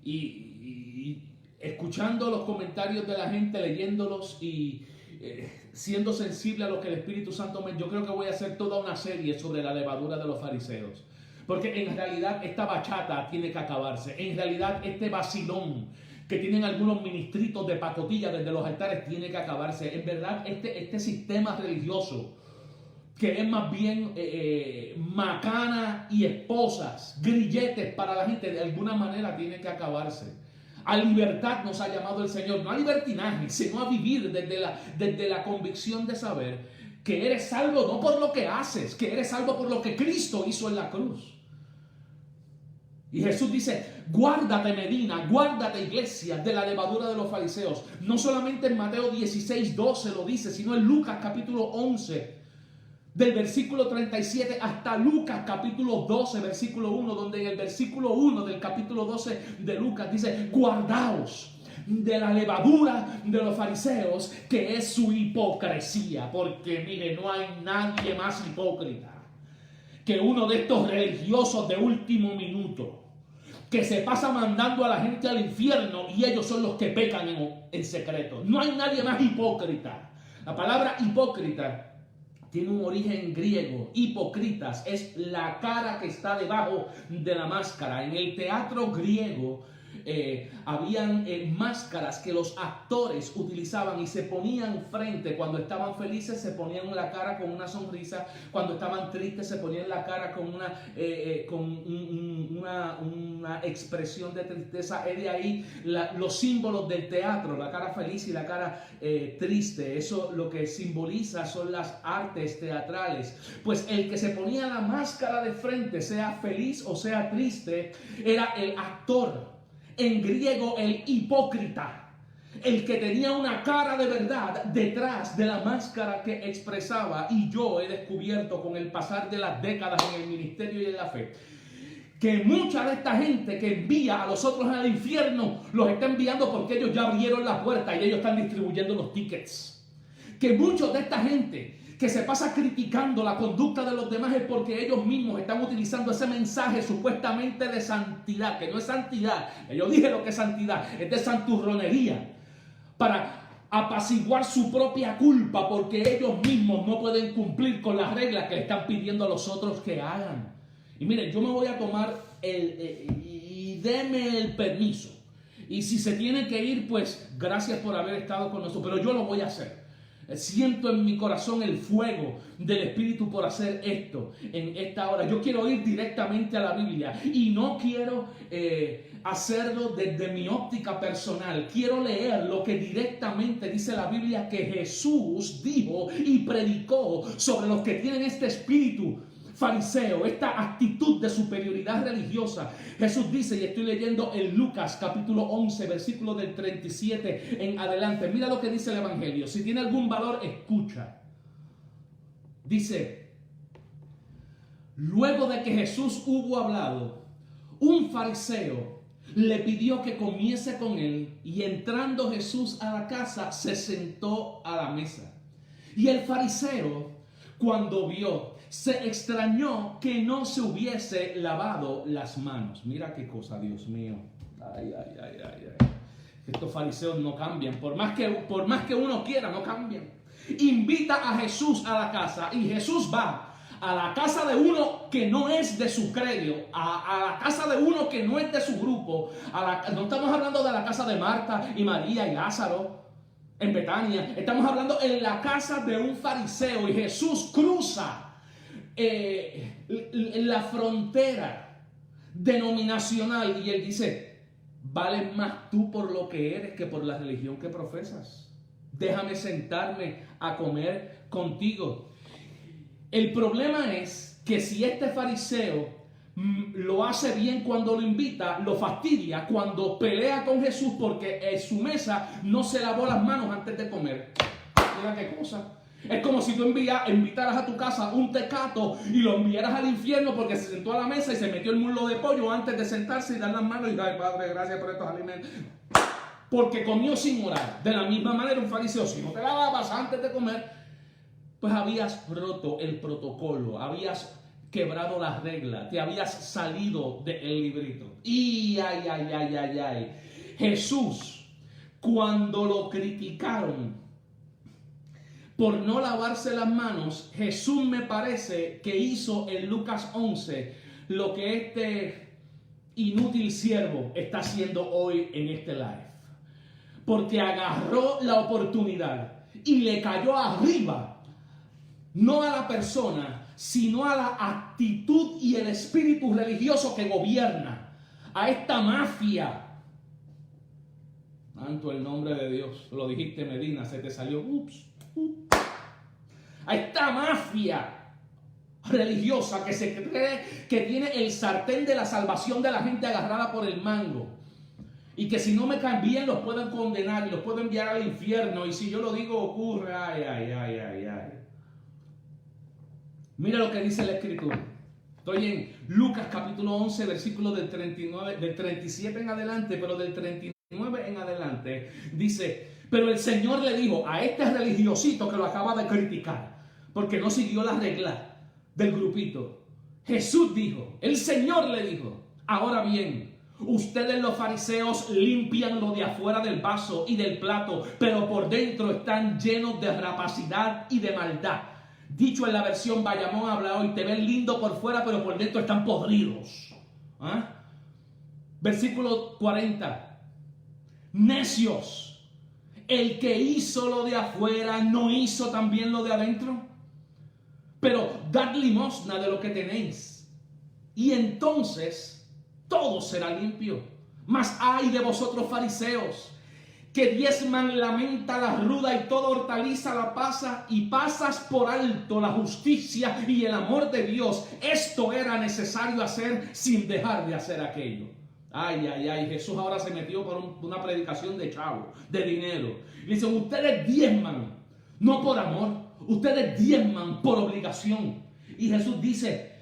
Y escuchando los comentarios de la gente, leyéndolos y siendo sensible a lo que el Espíritu Santo yo creo que voy a hacer toda una serie sobre la levadura de los fariseos. Porque en realidad esta bachata tiene que acabarse. En realidad este vacilón que tienen algunos ministritos de pacotilla desde los altares tiene que acabarse. En verdad este sistema religioso que es más bien macana y esposas, grilletes para la gente, de alguna manera tiene que acabarse. A libertad nos ha llamado el Señor, no a libertinaje, sino a vivir desde la convicción de saber que eres salvo no por lo que haces, que eres salvo por lo que Cristo hizo en la cruz. Y Jesús dice, guárdate Medina, guárdate iglesia de la levadura de los fariseos. No solamente en Mateo 16, 12 lo dice, sino en Lucas capítulo 11, del versículo 37 hasta Lucas capítulo 12, versículo 1, donde en el versículo 1 del capítulo 12 de Lucas dice, guardaos de la levadura de los fariseos, que es su hipocresía. Porque mire, no hay nadie más hipócrita que uno de estos religiosos de último minuto, que se pasa mandando a la gente al infierno y ellos son los que pecan en secreto. No hay nadie más hipócrita. La palabra hipócrita tiene un origen griego. Hipócritas es la cara que está debajo de la máscara. En el teatro griego habían máscaras que los actores utilizaban y se ponían frente. Cuando estaban felices se ponían la cara con una sonrisa, cuando estaban tristes se ponían la cara con una expresión de tristeza. Es de ahí los símbolos del teatro, la cara feliz y la cara triste. Eso lo que simboliza son las artes teatrales. Pues el que se ponía la máscara de frente, sea feliz o sea triste, era el actor. En griego, el hipócrita, el que tenía una cara de verdad detrás de la máscara que expresaba. Y yo he descubierto con el pasar de las décadas en el ministerio y en la fe, que mucha de esta gente que envía a los otros al infierno, los está enviando porque ellos ya abrieron la puerta y ellos están distribuyendo los tickets. Que muchos de esta gente que se pasa criticando la conducta de los demás es porque ellos mismos están utilizando ese mensaje supuestamente de santidad, que no es santidad. Yo dije lo que es santidad, es de santurronería, para apaciguar su propia culpa porque ellos mismos no pueden cumplir con las reglas que le están pidiendo a los otros que hagan. Y miren, yo me voy a tomar y deme el permiso. Y si se tiene que ir, pues gracias por haber estado con nosotros, pero yo lo voy a hacer. Siento en mi corazón el fuego del Espíritu por hacer esto en esta hora. Yo quiero ir directamente a la Biblia y no quiero hacerlo desde mi óptica personal. Quiero leer lo que directamente dice la Biblia que Jesús dijo y predicó sobre los que tienen este espíritu fariseo, esta actitud de superioridad religiosa. Jesús dice, y estoy leyendo en Lucas capítulo 11, versículo del 37 en adelante. Mira lo que dice el Evangelio. Si tiene algún valor, escucha. Dice, luego de que Jesús hubo hablado, un fariseo le pidió que comiese con él, y entrando Jesús a la casa, se sentó a la mesa. Y el fariseo, cuando vio, se extrañó que no se hubiese lavado las manos. Mira qué cosa, Dios mío. Ay. Estos fariseos no cambian. Por más que uno quiera, no cambian. Invita a Jesús a la casa y Jesús va a la casa de uno que no es de su credo, a la casa de uno que no es de su grupo. No estamos hablando de la casa de Marta y María y Lázaro en Betania. Estamos hablando en la casa de un fariseo, y Jesús cruza la frontera denominacional y él dice, vales más tú por lo que eres que por la religión que profesas. Déjame sentarme a comer contigo. El problema es que si este fariseo lo hace bien cuando lo invita, lo fastidia cuando pelea con Jesús porque en su mesa no se lavó las manos antes de comer. Mira qué cosa. Es como si tú invitaras a tu casa un tecato y lo enviaras al infierno porque se sentó a la mesa y se metió el muslo de pollo antes de sentarse y dar las manos y ay, Padre, gracias por estos alimentos. Porque comió sin orar. De la misma manera un fariseo, si no te lavabas antes de comer, pues habías roto el protocolo, habías quebrado las reglas, te habías salido del librito. Y ay. Jesús, cuando lo criticaron por no lavarse las manos, Jesús me parece que hizo en Lucas 11 lo que este inútil siervo está haciendo hoy en este live. Porque agarró la oportunidad y le cayó arriba, no a la persona, sino a la actitud y el espíritu religioso que gobierna, a esta mafia. Santo el nombre de Dios. Lo dijiste, Medina, se te salió. A esta mafia religiosa que se cree que tiene el sartén de la salvación de la gente agarrada por el mango. Y que si no me caen bien los pueden condenar y los pueden enviar al infierno. Y si yo lo digo ocurre. Ay. Mira lo que dice la Escritura. Estoy en Lucas capítulo 11, versículo del 37 en adelante, pero del 39 en adelante. Dice, pero el Señor le dijo a este religiosito que lo acaba de criticar, porque no siguió la regla del grupito. Jesús dijo, el Señor le dijo, ahora bien, ustedes los fariseos limpian lo de afuera del vaso y del plato, pero por dentro están llenos de rapacidad y de maldad. Dicho en la versión Bayamón habla hoy, te ven lindo por fuera, pero por dentro están podridos. Versículo 40. Necios, el que hizo lo de afuera, ¿no hizo también lo de adentro? Pero dad limosna de lo que tenéis, y entonces todo será limpio. Mas ay de vosotros fariseos, que diezman la menta, la ruda y toda hortaliza la pasa, y pasas por alto la justicia y el amor de Dios. Esto era necesario hacer sin dejar de hacer aquello. Ay. Jesús ahora se metió por una predicación de chavo, de dinero. Y dicen, ustedes diezman, no por amor, ustedes diezman por obligación. Y Jesús dice,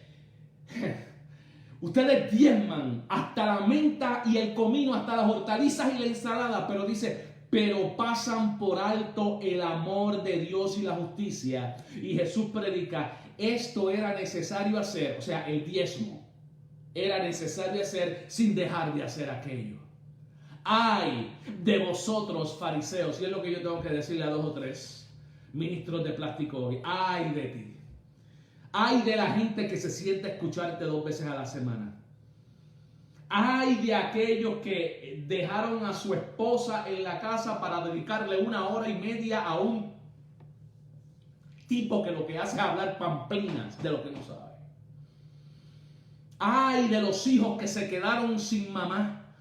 ustedes diezman hasta la menta y el comino, hasta las hortalizas y la ensalada, pero dice, pero pasan por alto el amor de Dios y la justicia. Y Jesús predica, esto era necesario hacer, o sea, el diezmo era necesario hacer sin dejar de hacer aquello. Ay de vosotros fariseos, y es lo que yo tengo que decirle a 2 o 3 ministros de plástico hoy, ay de ti. Ay de la gente que se sienta a escucharte 2 veces a la semana. Ay de aquellos que dejaron a su esposa en la casa para dedicarle 1 hora y media a un tipo que lo que hace es hablar pamplinas de lo que no sabe. Ay de los hijos que se quedaron sin mamá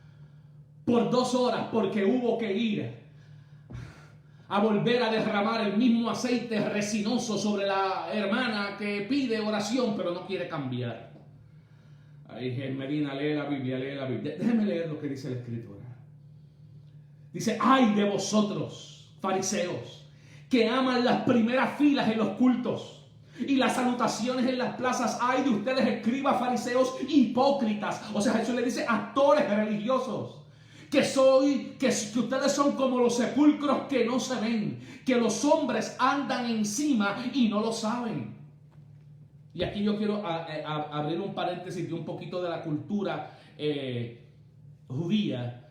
por 2 horas porque hubo que ir a volver a derramar el mismo aceite resinoso sobre la hermana que pide oración pero no quiere cambiar. Ay, Medina, lee la Biblia, lee la Biblia. Déjeme leer lo que dice la Escritura. Dice, ay de vosotros, fariseos, que aman las primeras filas en los cultos y las salutaciones en las plazas. Ay de ustedes, escribas, fariseos, hipócritas. O sea, Jesús le dice, actores religiosos. Que ustedes son como los sepulcros que no se ven, que los hombres andan encima y no lo saben. Y aquí yo quiero abrir un paréntesis de un poquito de la cultura judía.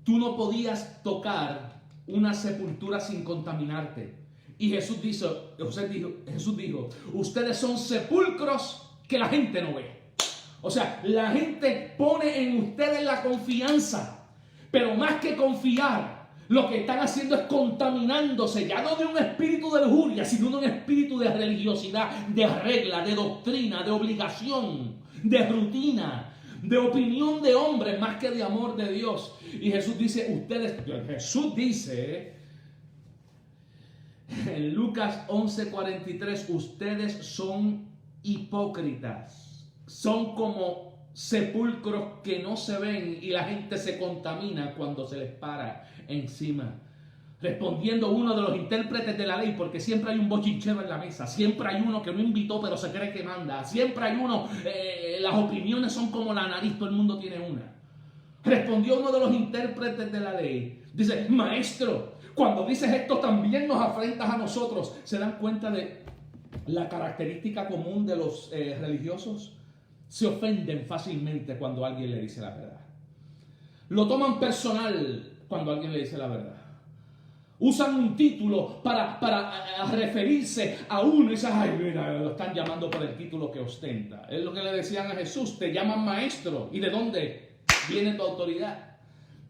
Tú no podías tocar una sepultura sin contaminarte. Y Jesús dijo, ustedes son sepulcros que la gente no ve. O sea, la gente pone en ustedes la confianza. Pero más que confiar, lo que están haciendo es contaminándose, ya no de un espíritu de lujuria, sino de un espíritu de religiosidad, de regla, de doctrina, de obligación, de rutina, de opinión de hombres más que de amor de Dios. Y Jesús dice en Lucas 11:43, ustedes son hipócritas, son como sepulcros que no se ven y la gente se contamina cuando se les para encima. Respondiendo uno de los intérpretes de la ley, porque siempre hay un bochinchero en la mesa, siempre hay uno que no invitó pero se cree que manda, siempre hay uno, las opiniones son como la nariz, todo el mundo tiene una. Respondió uno de los intérpretes de la ley, dice, maestro, cuando dices esto también nos afrentas a nosotros. ¿Se dan cuenta de la característica común de los religiosos? Se ofenden fácilmente cuando alguien le dice la verdad. Lo toman personal cuando alguien le dice la verdad. Usan un título para referirse a uno y dicen, ay, mira, lo están llamando por el título que ostenta. Es lo que le decían a Jesús, te llaman maestro. ¿Y de dónde viene tu autoridad?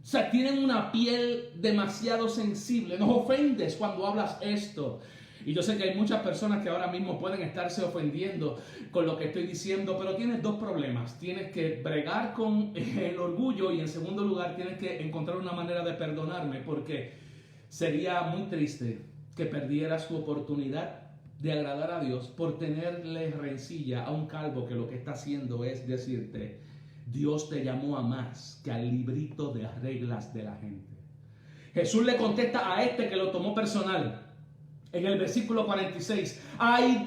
O sea, tienen una piel demasiado sensible. Nos ofendes cuando hablas esto. Y yo sé que hay muchas personas que ahora mismo pueden estarse ofendiendo con lo que estoy diciendo, pero tienes 2 problemas. Tienes que bregar con el orgullo y en segundo lugar tienes que encontrar una manera de perdonarme, porque sería muy triste que perdieras tu oportunidad de agradar a Dios por tenerle rencilla a un calvo que lo que está haciendo es decirte, Dios te llamó a más que al librito de reglas de la gente. Jesús le contesta a este que lo tomó personal. En el versículo 46, hay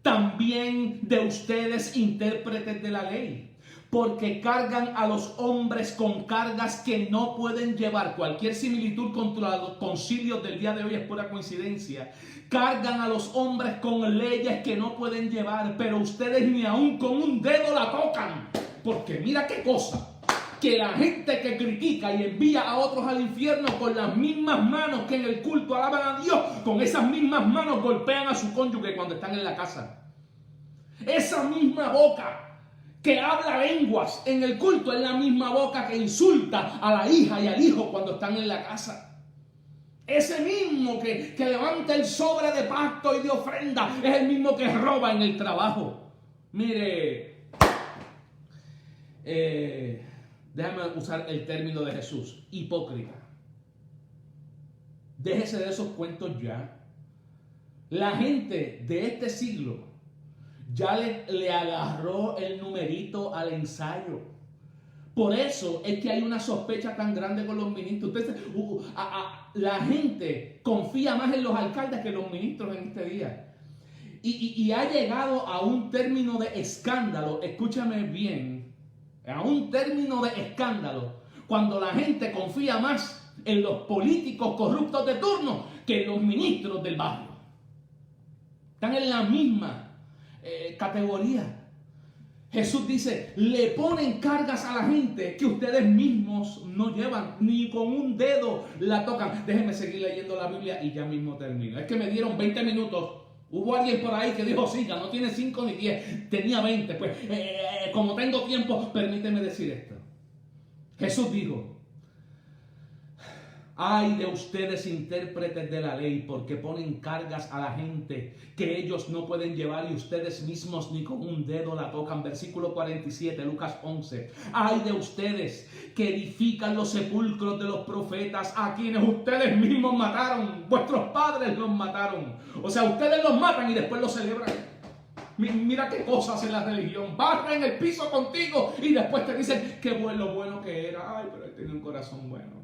también de ustedes intérpretes de la ley, porque cargan a los hombres con cargas que no pueden llevar. Cualquier similitud contra los concilios del día de hoy es pura coincidencia. Cargan a los hombres con leyes que no pueden llevar, pero ustedes ni aún con un dedo la tocan. Porque mira qué cosa. Que la gente que critica y envía a otros al infierno con las mismas manos que en el culto alaban a Dios, con esas mismas manos golpean a su cónyuge cuando están en la casa. Esa misma boca que habla lenguas en el culto es la misma boca que insulta a la hija y al hijo cuando están en la casa. Ese mismo que levanta el sobre de pacto y de ofrenda es el mismo que roba en el trabajo. Mire, déjame usar el término de Jesús, hipócrita. Déjese de esos cuentos ya. La gente de este siglo ya le agarró el numerito al ensayo. Por eso es que hay una sospecha tan grande con los ministros. La gente confía más en los alcaldes que en los ministros en este día. Y ha llegado a un término de escándalo, escúchame bien, a un término de escándalo, cuando la gente confía más en los políticos corruptos de turno que en los ministros del barrio. Están en la misma categoría. Jesús dice, le ponen cargas a la gente que ustedes mismos no llevan, ni con un dedo la tocan. Déjenme seguir leyendo la Biblia y ya mismo termino. Es que me dieron 20 minutos. Hubo alguien por ahí que dijo, sí, ya no tiene 5 ni 10, tenía 20. Pues como tengo tiempo, permíteme decir esto. Jesús dijo, Ay de ustedes, intérpretes de la ley, porque ponen cargas a la gente que ellos no pueden llevar y ustedes mismos ni con un dedo la tocan. Versículo 47, Lucas 11. Ay de ustedes que edifican los sepulcros de los profetas a quienes ustedes mismos mataron. Vuestros padres los mataron. O sea, ustedes los matan y después los celebran. Mira qué cosas en la religión. Barren el piso contigo y después te dicen qué bueno que era. Ay, pero él tenía un corazón bueno.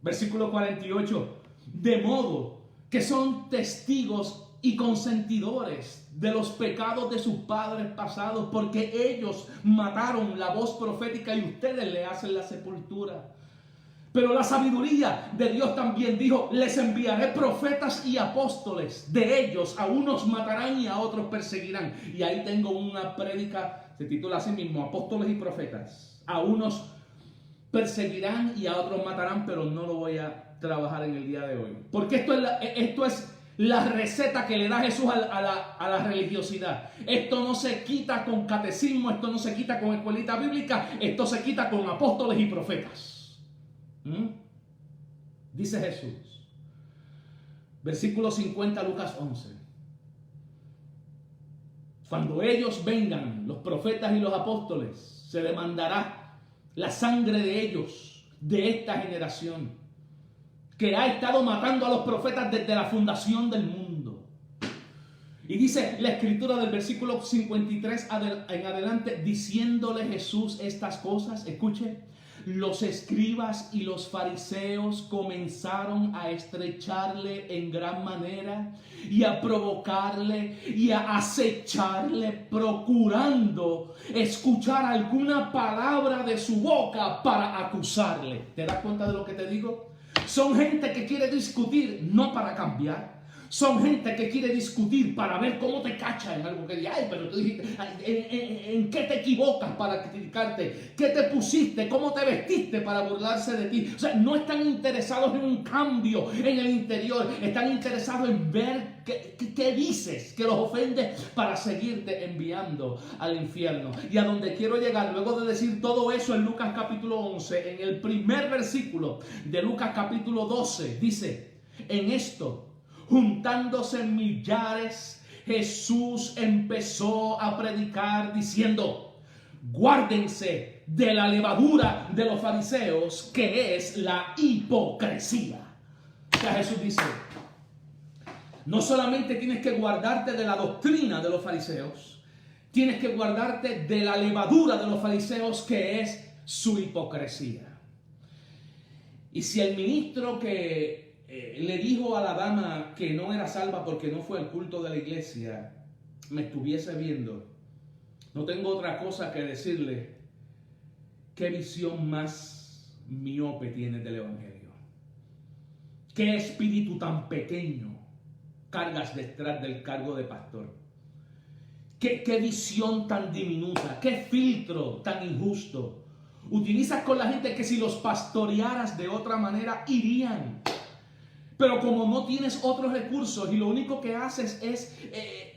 Versículo 48. De modo que son testigos y consentidores de los pecados de sus padres pasados, porque ellos mataron la voz profética y ustedes le hacen la sepultura. Pero la sabiduría de Dios también dijo: les enviaré profetas y apóstoles. De ellos a unos matarán y a otros perseguirán. Y ahí tengo una prédica, se titula así mismo: Apóstoles y Profetas. A unos perseguirán y a otros matarán, pero no lo voy a trabajar en el día de hoy. Porque esto es la receta que le da Jesús a la religiosidad. Esto no se quita con catecismo, esto no se quita con escuelita bíblica, esto se quita con apóstoles y profetas. Dice Jesús, versículo 50, Lucas 11. Cuando ellos vengan, los profetas y los apóstoles, se demandará la sangre de ellos, de esta generación, que ha estado matando a los profetas desde la fundación del mundo. Y dice la escritura del versículo 53 en adelante, diciéndole Jesús estas cosas, escuche: los escribas y los fariseos comenzaron a estrecharle en gran manera y a provocarle y a acecharle, procurando escuchar alguna palabra de su boca para acusarle. ¿Te das cuenta de lo que te digo? Son gente que quiere discutir, no para cambiar. Son gente que quiere discutir para ver cómo te cacha en algo que diga: ay, pero tú dijiste, ¿en qué te equivocas para criticarte? ¿Qué te pusiste? ¿Cómo te vestiste para burlarse de ti? O sea, no están interesados en un cambio en el interior. Están interesados en ver qué dices que los ofende para seguirte enviando al infierno. Y a donde quiero llegar, luego de decir todo eso en Lucas capítulo 11, en el primer versículo de Lucas capítulo 12, dice: en esto, juntándose millares, Jesús empezó a predicar diciendo: guárdense de la levadura de los fariseos, que es la hipocresía. O sea, Jesús dice, no solamente tienes que guardarte de la doctrina de los fariseos, tienes que guardarte de la levadura de los fariseos, que es su hipocresía. Y si el ministro que le dijo a la dama que no era salva porque no fue al culto de la iglesia, me estuviese viendo, no tengo otra cosa que decirle: qué visión más miope tienes del evangelio, qué espíritu tan pequeño cargas detrás del cargo de pastor, qué visión tan diminuta, qué filtro tan injusto utilizas con la gente, que si los pastorearas de otra manera irían. Pero como no tienes otros recursos y lo único que haces es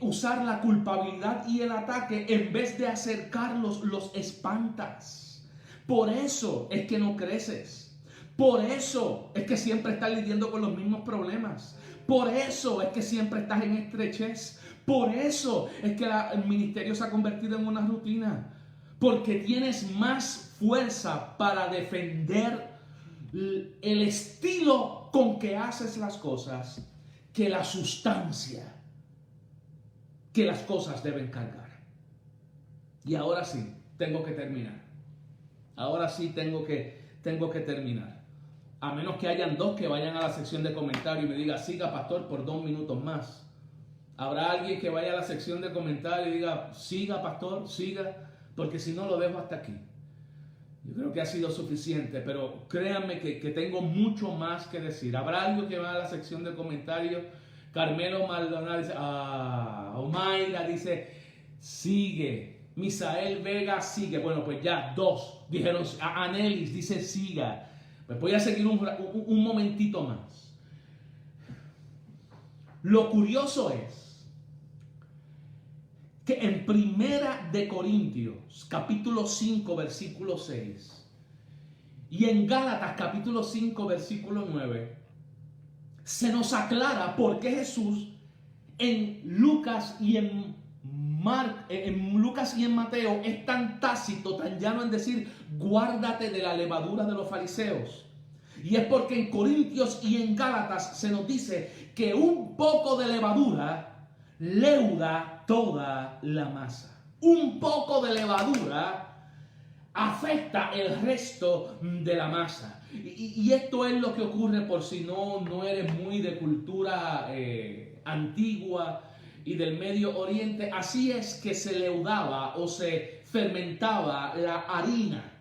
usar la culpabilidad y el ataque, en vez de acercarlos, los espantas. Por eso es que no creces. Por eso es que siempre estás lidiando con los mismos problemas. Por eso es que siempre estás en estrechez. Por eso es que el ministerio se ha convertido en una rutina. Porque tienes más fuerza para defender el estilo con que haces las cosas que la sustancia que las cosas deben cargar. Y ahora sí, tengo que terminar. Ahora sí tengo que terminar. A menos que hayan dos que vayan a la sección de comentarios y me diga: siga, pastor, por 2 minutos más. Habrá alguien que vaya a la sección de comentarios y diga: siga, pastor, siga, porque si no, lo dejo hasta aquí. Yo creo que ha sido suficiente, pero créanme que tengo mucho más que decir. Habrá alguien que va a la sección de comentarios. Carmelo Maldonado dice: Omaira dice: sigue. Misael Vega sigue. Bueno, pues ya 2 dijeron. Anelis dice: siga. Pues voy a seguir un momentito más. Lo curioso es que en Primera de Corintios, capítulo 5, versículo 6, Y en Gálatas capítulo 5 versículo 9 se nos aclara por qué Jesús en Lucas y en Mateo es tan tácito, tan llano en decir guárdate de la levadura de los fariseos. Y es porque en Corintios y en Gálatas se nos dice que un poco de levadura leuda toda la masa. Un poco de levadura afecta el resto de la masa. Y esto es lo que ocurre, por si no eres muy de cultura antigua y del Medio Oriente. Así es que se leudaba o se fermentaba la harina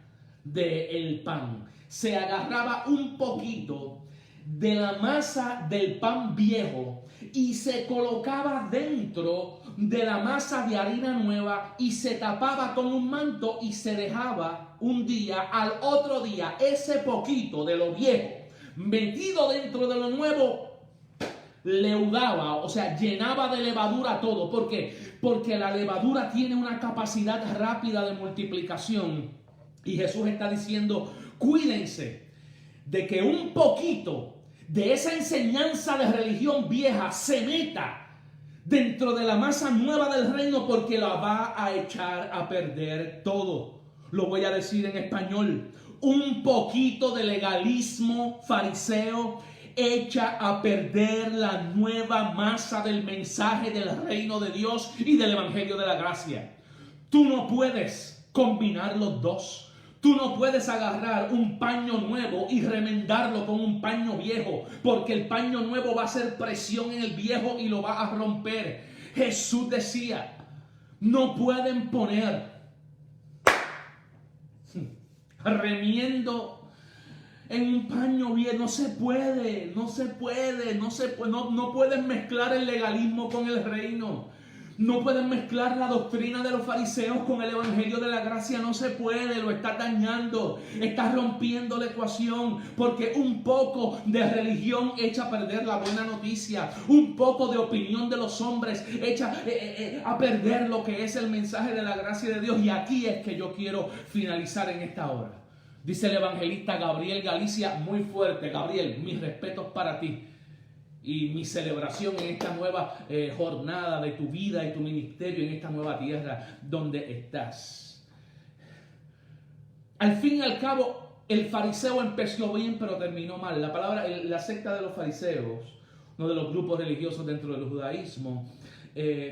del pan. Se agarraba un poquito de la masa del pan viejo y se colocaba dentro de la masa de harina nueva y se tapaba con un manto y se dejaba un día. Al otro día ese poquito de lo viejo metido dentro de lo nuevo leudaba, o sea, llenaba de levadura todo. ¿Por qué? Porque la levadura tiene una capacidad rápida de multiplicación. Y Jesús está diciendo, cuídense de que un poquito de esa enseñanza de religión vieja se meta dentro de la masa nueva del reino, porque la va a echar a perder todo. Lo voy a decir en español. Un poquito de legalismo fariseo echa a perder la nueva masa del mensaje del reino de Dios y del evangelio de la gracia. Tú no puedes combinar los dos. Tú no puedes agarrar un paño nuevo y remendarlo con un paño viejo, porque el paño nuevo va a hacer presión en el viejo y lo va a romper. Jesús decía, no pueden poner remiendo en un paño viejo. No se puede, no pueden mezclar el legalismo con el reino. No pueden mezclar la doctrina de los fariseos con el evangelio de la gracia. No se puede, lo está dañando, está rompiendo la ecuación, porque un poco de religión echa a perder la buena noticia. Un poco de opinión de los hombres echa a perder lo que es el mensaje de la gracia de Dios. Y aquí es que yo quiero finalizar en esta hora. Dice el evangelista Gabriel Galicia, muy fuerte: Gabriel, mis respetos para ti y mi celebración en esta nueva jornada de tu vida y tu ministerio en esta nueva tierra donde estás. Al fin y al cabo, el fariseo empezó bien pero terminó mal. La secta de los fariseos, uno de los grupos religiosos dentro del judaísmo,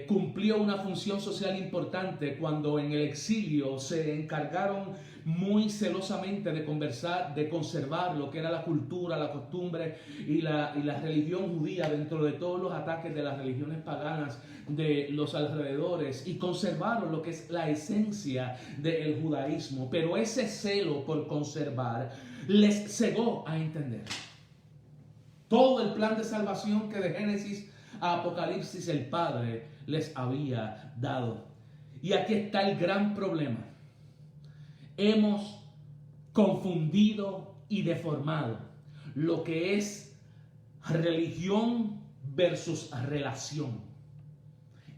cumplió una función social importante cuando en el exilio se encargaron muy celosamente de conservar lo que era la cultura, la costumbre y la religión judía dentro de todos los ataques de las religiones paganas de los alrededores, y conservaron lo que es la esencia del judaísmo. Pero ese celo por conservar les cegó a entender todo el plan de salvación que de Génesis a Apocalipsis el Padre les había dado. Y aquí está el gran problema. Hemos confundido y deformado lo que es religión versus relación.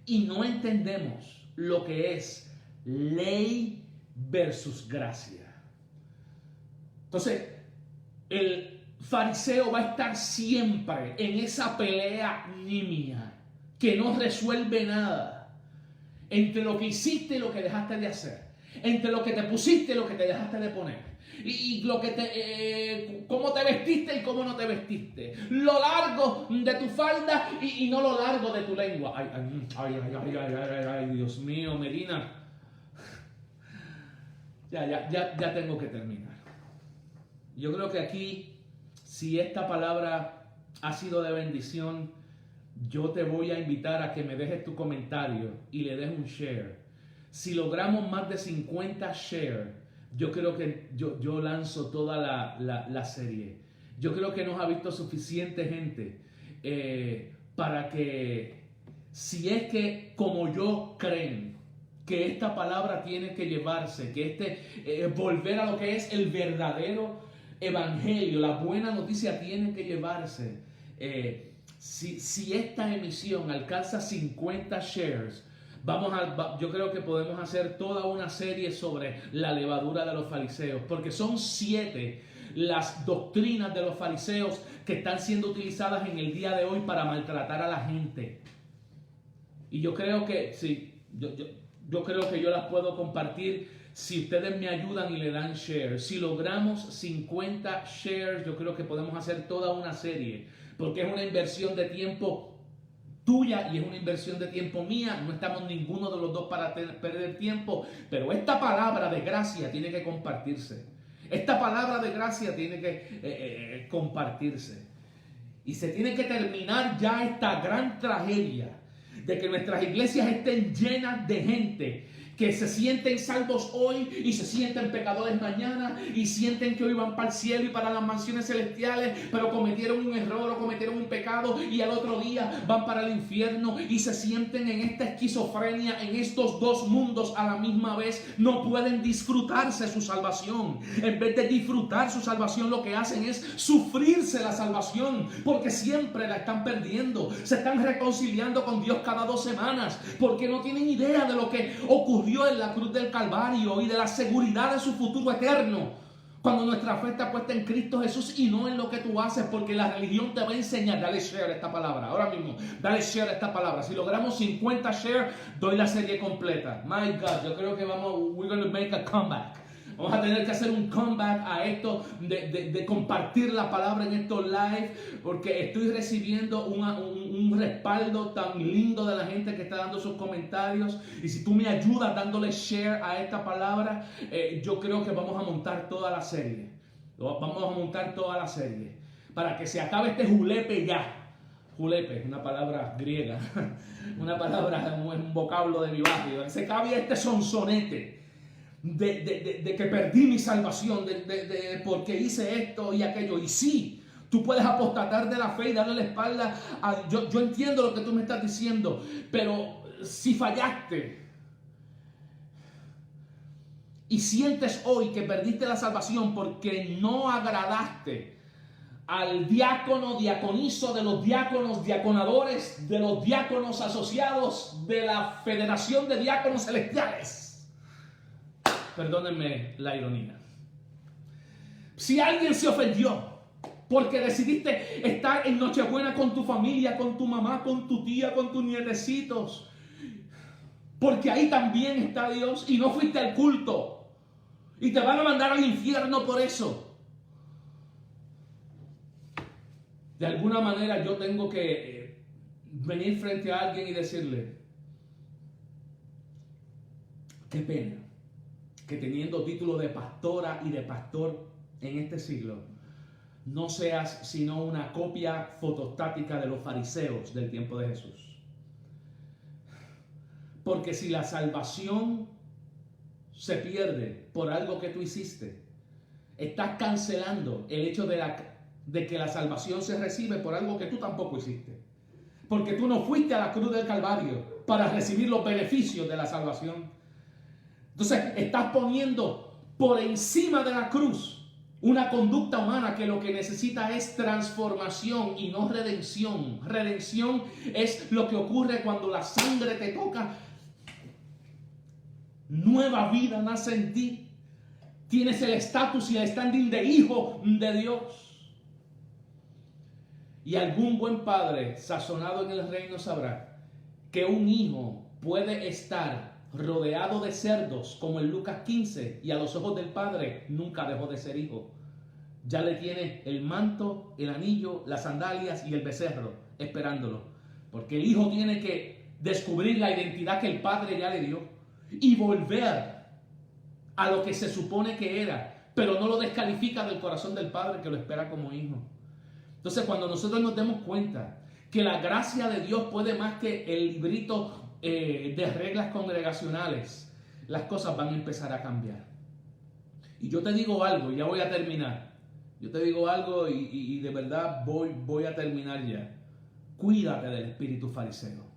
Y no entendemos lo que es ley versus gracia. Entonces, el fariseo va a estar siempre en esa pelea nimia que no resuelve nada entre lo que hiciste y lo que dejaste de hacer, entre lo que te pusiste y lo que te dejaste de poner, y lo que cómo te vestiste y cómo no te vestiste, lo largo de tu falda y no lo largo de tu lengua. Ay, Dios mío, Medina. Ya tengo que terminar. Yo creo que aquí, si esta palabra ha sido de bendición, yo te voy a invitar a que me dejes tu comentario y le des un share. Si logramos más de 50 share, yo creo que yo lanzo toda la serie. Yo creo que nos ha visto suficiente gente para que, si es que como yo creen que esta palabra tiene que llevarse, que volver a lo que es el verdadero evangelio, la buena noticia tiene que llevarse. Si esta emisión alcanza 50 shares, Yo creo que podemos hacer toda una serie sobre la levadura de los fariseos, porque son 7 las doctrinas de los fariseos que están siendo utilizadas en el día de hoy para maltratar a la gente. Y yo creo que sí, yo creo que yo las puedo compartir si ustedes me ayudan y le dan share. Si logramos 50 shares, yo creo que podemos hacer toda una serie, porque es una inversión de tiempo tuya y es una inversión de tiempo mía. No estamos ninguno de los dos para perder tiempo, pero esta palabra de gracia tiene que compartirse. Esta palabra de gracia tiene que compartirse. Y se tiene que terminar ya esta gran tragedia de que nuestras iglesias estén llenas de gente que se sienten salvos hoy y se sienten pecadores mañana y sienten que hoy van para el cielo y para las mansiones celestiales, pero cometieron un error o cometieron un pecado y al otro día van para el infierno y se sienten en esta esquizofrenia, en estos dos mundos a la misma vez. No pueden disfrutarse su salvación. En vez de disfrutar su salvación, lo que hacen es sufrirse la salvación, porque siempre la están perdiendo. Se están reconciliando con Dios cada 2 semanas porque no tienen idea de lo que ocurrió en la cruz del Calvario y de la seguridad de su futuro eterno, cuando nuestra fe está puesta en Cristo Jesús y no en lo que tú haces, porque la religión te va a enseñar. Dale share a esta palabra, ahora mismo, dale share a esta palabra. Si logramos 50 share, doy la serie completa. My God, yo creo que we're going to make a comeback. Vamos a tener que hacer un comeback a esto de compartir la palabra en estos live, porque estoy recibiendo un respaldo tan lindo de la gente que está dando sus comentarios. Y si tú me ayudas dándole share a esta palabra, yo creo que vamos a montar toda la serie. Vamos a montar toda la serie para que se acabe este julepe ya. Julepe, una palabra griega, una palabra, un vocablo de mi barrio. Que se acabe este sonsonete de que perdí mi salvación, porque hice esto y aquello. Y sí, tú puedes apostatar de la fe y darle la espalda yo entiendo lo que tú me estás diciendo, pero si fallaste y sientes hoy que perdiste la salvación porque no agradaste al diácono, diaconizo de los diáconos, diaconadores, de los diáconos asociados de la Federación de Diáconos Celestiales, perdónenme la ironía. Si alguien se ofendió porque decidiste estar en Nochebuena con tu familia, con tu mamá, con tu tía, con tus nietecitos, porque ahí también está Dios, y no fuiste al culto y te van a mandar al infierno por eso. De alguna manera yo tengo que venir frente a alguien y decirle: qué pena que teniendo título de pastora y de pastor en este siglo, no seas sino una copia fotostática de los fariseos del tiempo de Jesús. Porque si la salvación se pierde por algo que tú hiciste, estás cancelando el hecho de que la salvación se recibe por algo que tú tampoco hiciste. Porque tú no fuiste a la cruz del Calvario para recibir los beneficios de la salvación. Entonces estás poniendo por encima de la cruz una conducta humana que lo que necesita es transformación y no redención. Redención es lo que ocurre cuando la sangre te toca. Nueva vida nace en ti. Tienes el estatus y el standing de hijo de Dios. Y algún buen padre sazonado en el reino sabrá que un hijo puede estar rodeado de cerdos como en Lucas 15 y a los ojos del padre nunca dejó de ser hijo. Ya le tiene el manto, el anillo, las sandalias y el becerro esperándolo, porque el hijo tiene que descubrir la identidad que el padre ya le dio y volver a lo que se supone que era, pero no lo descalifica del corazón del padre que lo espera como hijo. Entonces, cuando nosotros nos demos cuenta que la gracia de Dios puede más que el librito de reglas congregacionales, las cosas van a empezar a cambiar. Y yo te digo algo, ya voy a terminar. Yo te digo algo y de verdad voy a terminar ya. Cuídate del espíritu fariseo.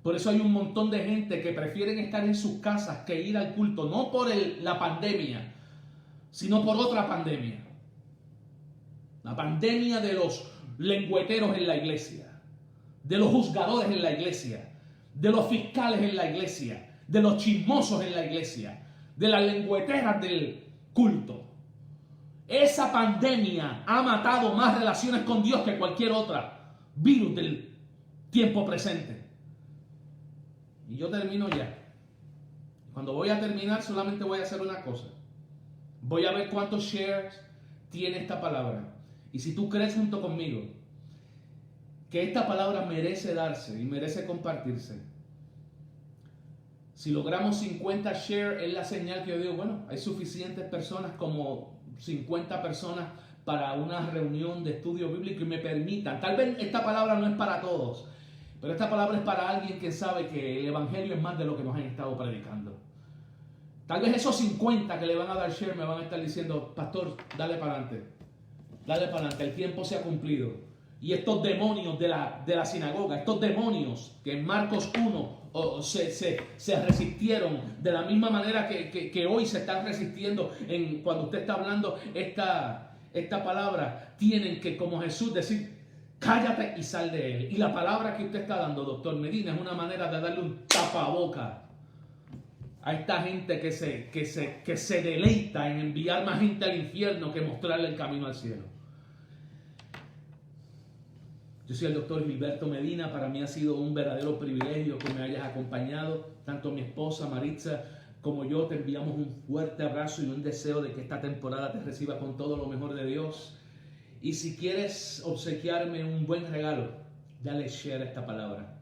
Por eso hay un montón de gente que prefieren estar en sus casas que ir al culto, no por la pandemia, sino por otra pandemia. La pandemia de los lengüeteros en la iglesia, de los juzgadores en la iglesia, de los fiscales en la iglesia, de los chismosos en la iglesia, de las lengüeteras del culto. Esa pandemia ha matado más relaciones con Dios que cualquier otra virus del tiempo presente. Y yo termino ya. Cuando voy a terminar, solamente voy a hacer una cosa. Voy a ver cuántos shares tiene esta palabra. Y si tú crees junto conmigo que esta palabra merece darse y merece compartirse, si logramos 50 shares, es la señal que yo digo, bueno, hay suficientes personas, como 50 personas para una reunión de estudio bíblico y me permitan. Tal vez esta palabra no es para todos, pero esta palabra es para alguien que sabe que el evangelio es más de lo que nos han estado predicando. Tal vez esos 50 que le van a dar share me van a estar diciendo, pastor, dale para adelante, el tiempo se ha cumplido. Y estos demonios de la sinagoga, estos demonios que en Marcos 1 se resistieron de la misma manera que hoy se están resistiendo cuando usted está hablando esta palabra, tienen que, como Jesús, decir, cállate y sal de él. Y la palabra que usted está dando, doctor Medina, es una manera de darle un tapaboca a esta gente que se deleita en enviar más gente al infierno que mostrarle el camino al cielo. Yo soy el doctor Gilberto Medina. Para mí ha sido un verdadero privilegio que me hayas acompañado. Tanto mi esposa Maritza como yo te enviamos un fuerte abrazo y un deseo de que esta temporada te reciba con todo lo mejor de Dios. Y si quieres obsequiarme un buen regalo, dale share a esta palabra.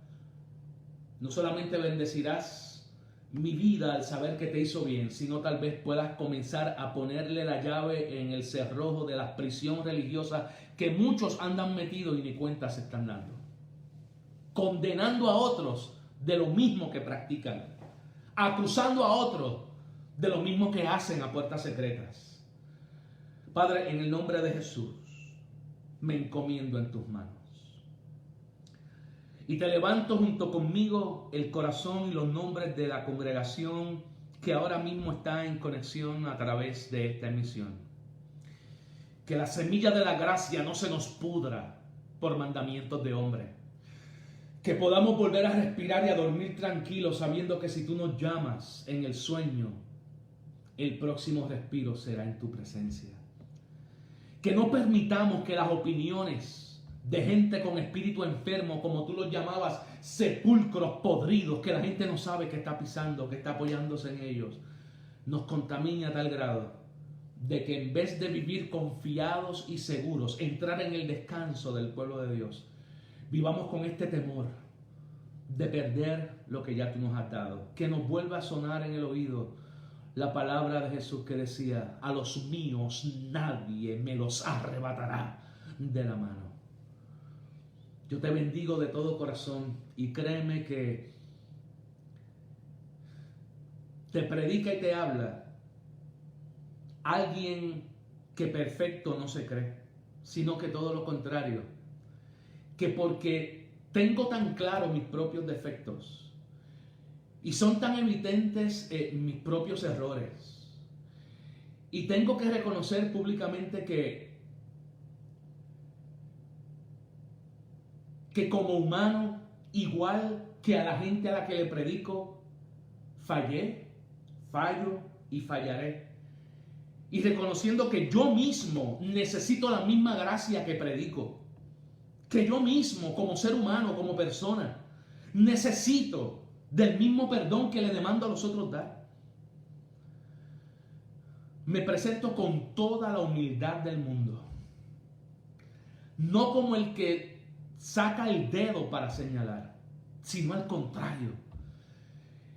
No solamente bendecirás mi vida al saber que te hizo bien, sino tal vez puedas comenzar a ponerle la llave en el cerrojo de la prisión religiosa que muchos andan metidos y ni cuenta se están dando, condenando a otros de lo mismo que practican, acusando a otros de lo mismo que hacen a puertas secretas. Padre, en el nombre de Jesús me encomiendo en tus manos. Y te levanto junto conmigo el corazón y los nombres de la congregación que ahora mismo está en conexión a través de esta emisión. Que la semilla de la gracia no se nos pudra por mandamientos de hombre. Que podamos volver a respirar y a dormir tranquilos sabiendo que si tú nos llamas en el sueño, el próximo respiro será en tu presencia. Que no permitamos que las opiniones de gente con espíritu enfermo, como tú los llamabas, sepulcros podridos, que la gente no sabe que está pisando, que está apoyándose en ellos, nos contamine a tal grado de que en vez de vivir confiados y seguros, entrar en el descanso del pueblo de Dios, vivamos con este temor de perder lo que ya tú nos has dado. Que nos vuelva a sonar en el oído la palabra de Jesús que decía, a los míos nadie me los arrebatará de la mano. Yo te bendigo de todo corazón y créeme que te predica y te habla alguien que perfecto no se cree, sino que todo lo contrario, que porque tengo tan claro mis propios defectos y son tan evidentes mis propios errores y tengo que reconocer públicamente que como humano, igual que a la gente a la que le predico, fallo y fallaré. Y reconociendo que yo mismo necesito la misma gracia que predico, que yo mismo como ser humano, como persona, necesito del mismo perdón que le demando a los otros dar. Me presento con toda la humildad del mundo, no como el que saca el dedo para señalar, sino al contrario,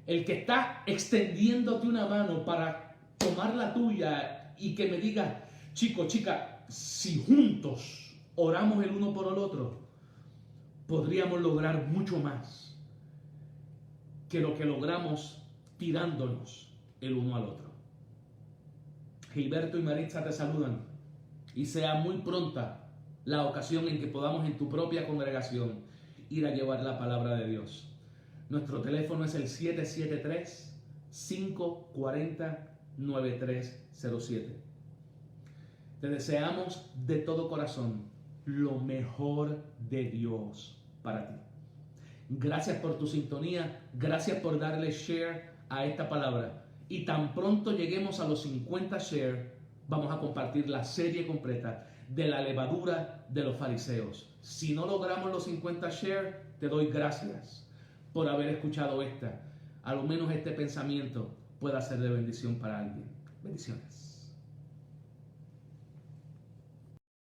el que está extendiéndote una mano para tomar la tuya y que me diga, chico, chica, si juntos oramos el uno por el otro, podríamos lograr mucho más que lo que logramos tirándonos el uno al otro. Gilberto y Maritza te saludan y sea muy pronta la ocasión en que podamos en tu propia congregación ir a llevar la palabra de Dios. Nuestro teléfono es el 773-540-9307. Te deseamos de todo corazón lo mejor de Dios para ti. Gracias por tu sintonía. Gracias por darle share a esta palabra. Y tan pronto lleguemos a los 50 share, vamos a compartir la serie completa de la levadura de los fariseos. Si no logramos los 50 share, te doy gracias por haber escuchado esta. A lo menos este pensamiento pueda ser de bendición para alguien. Bendiciones.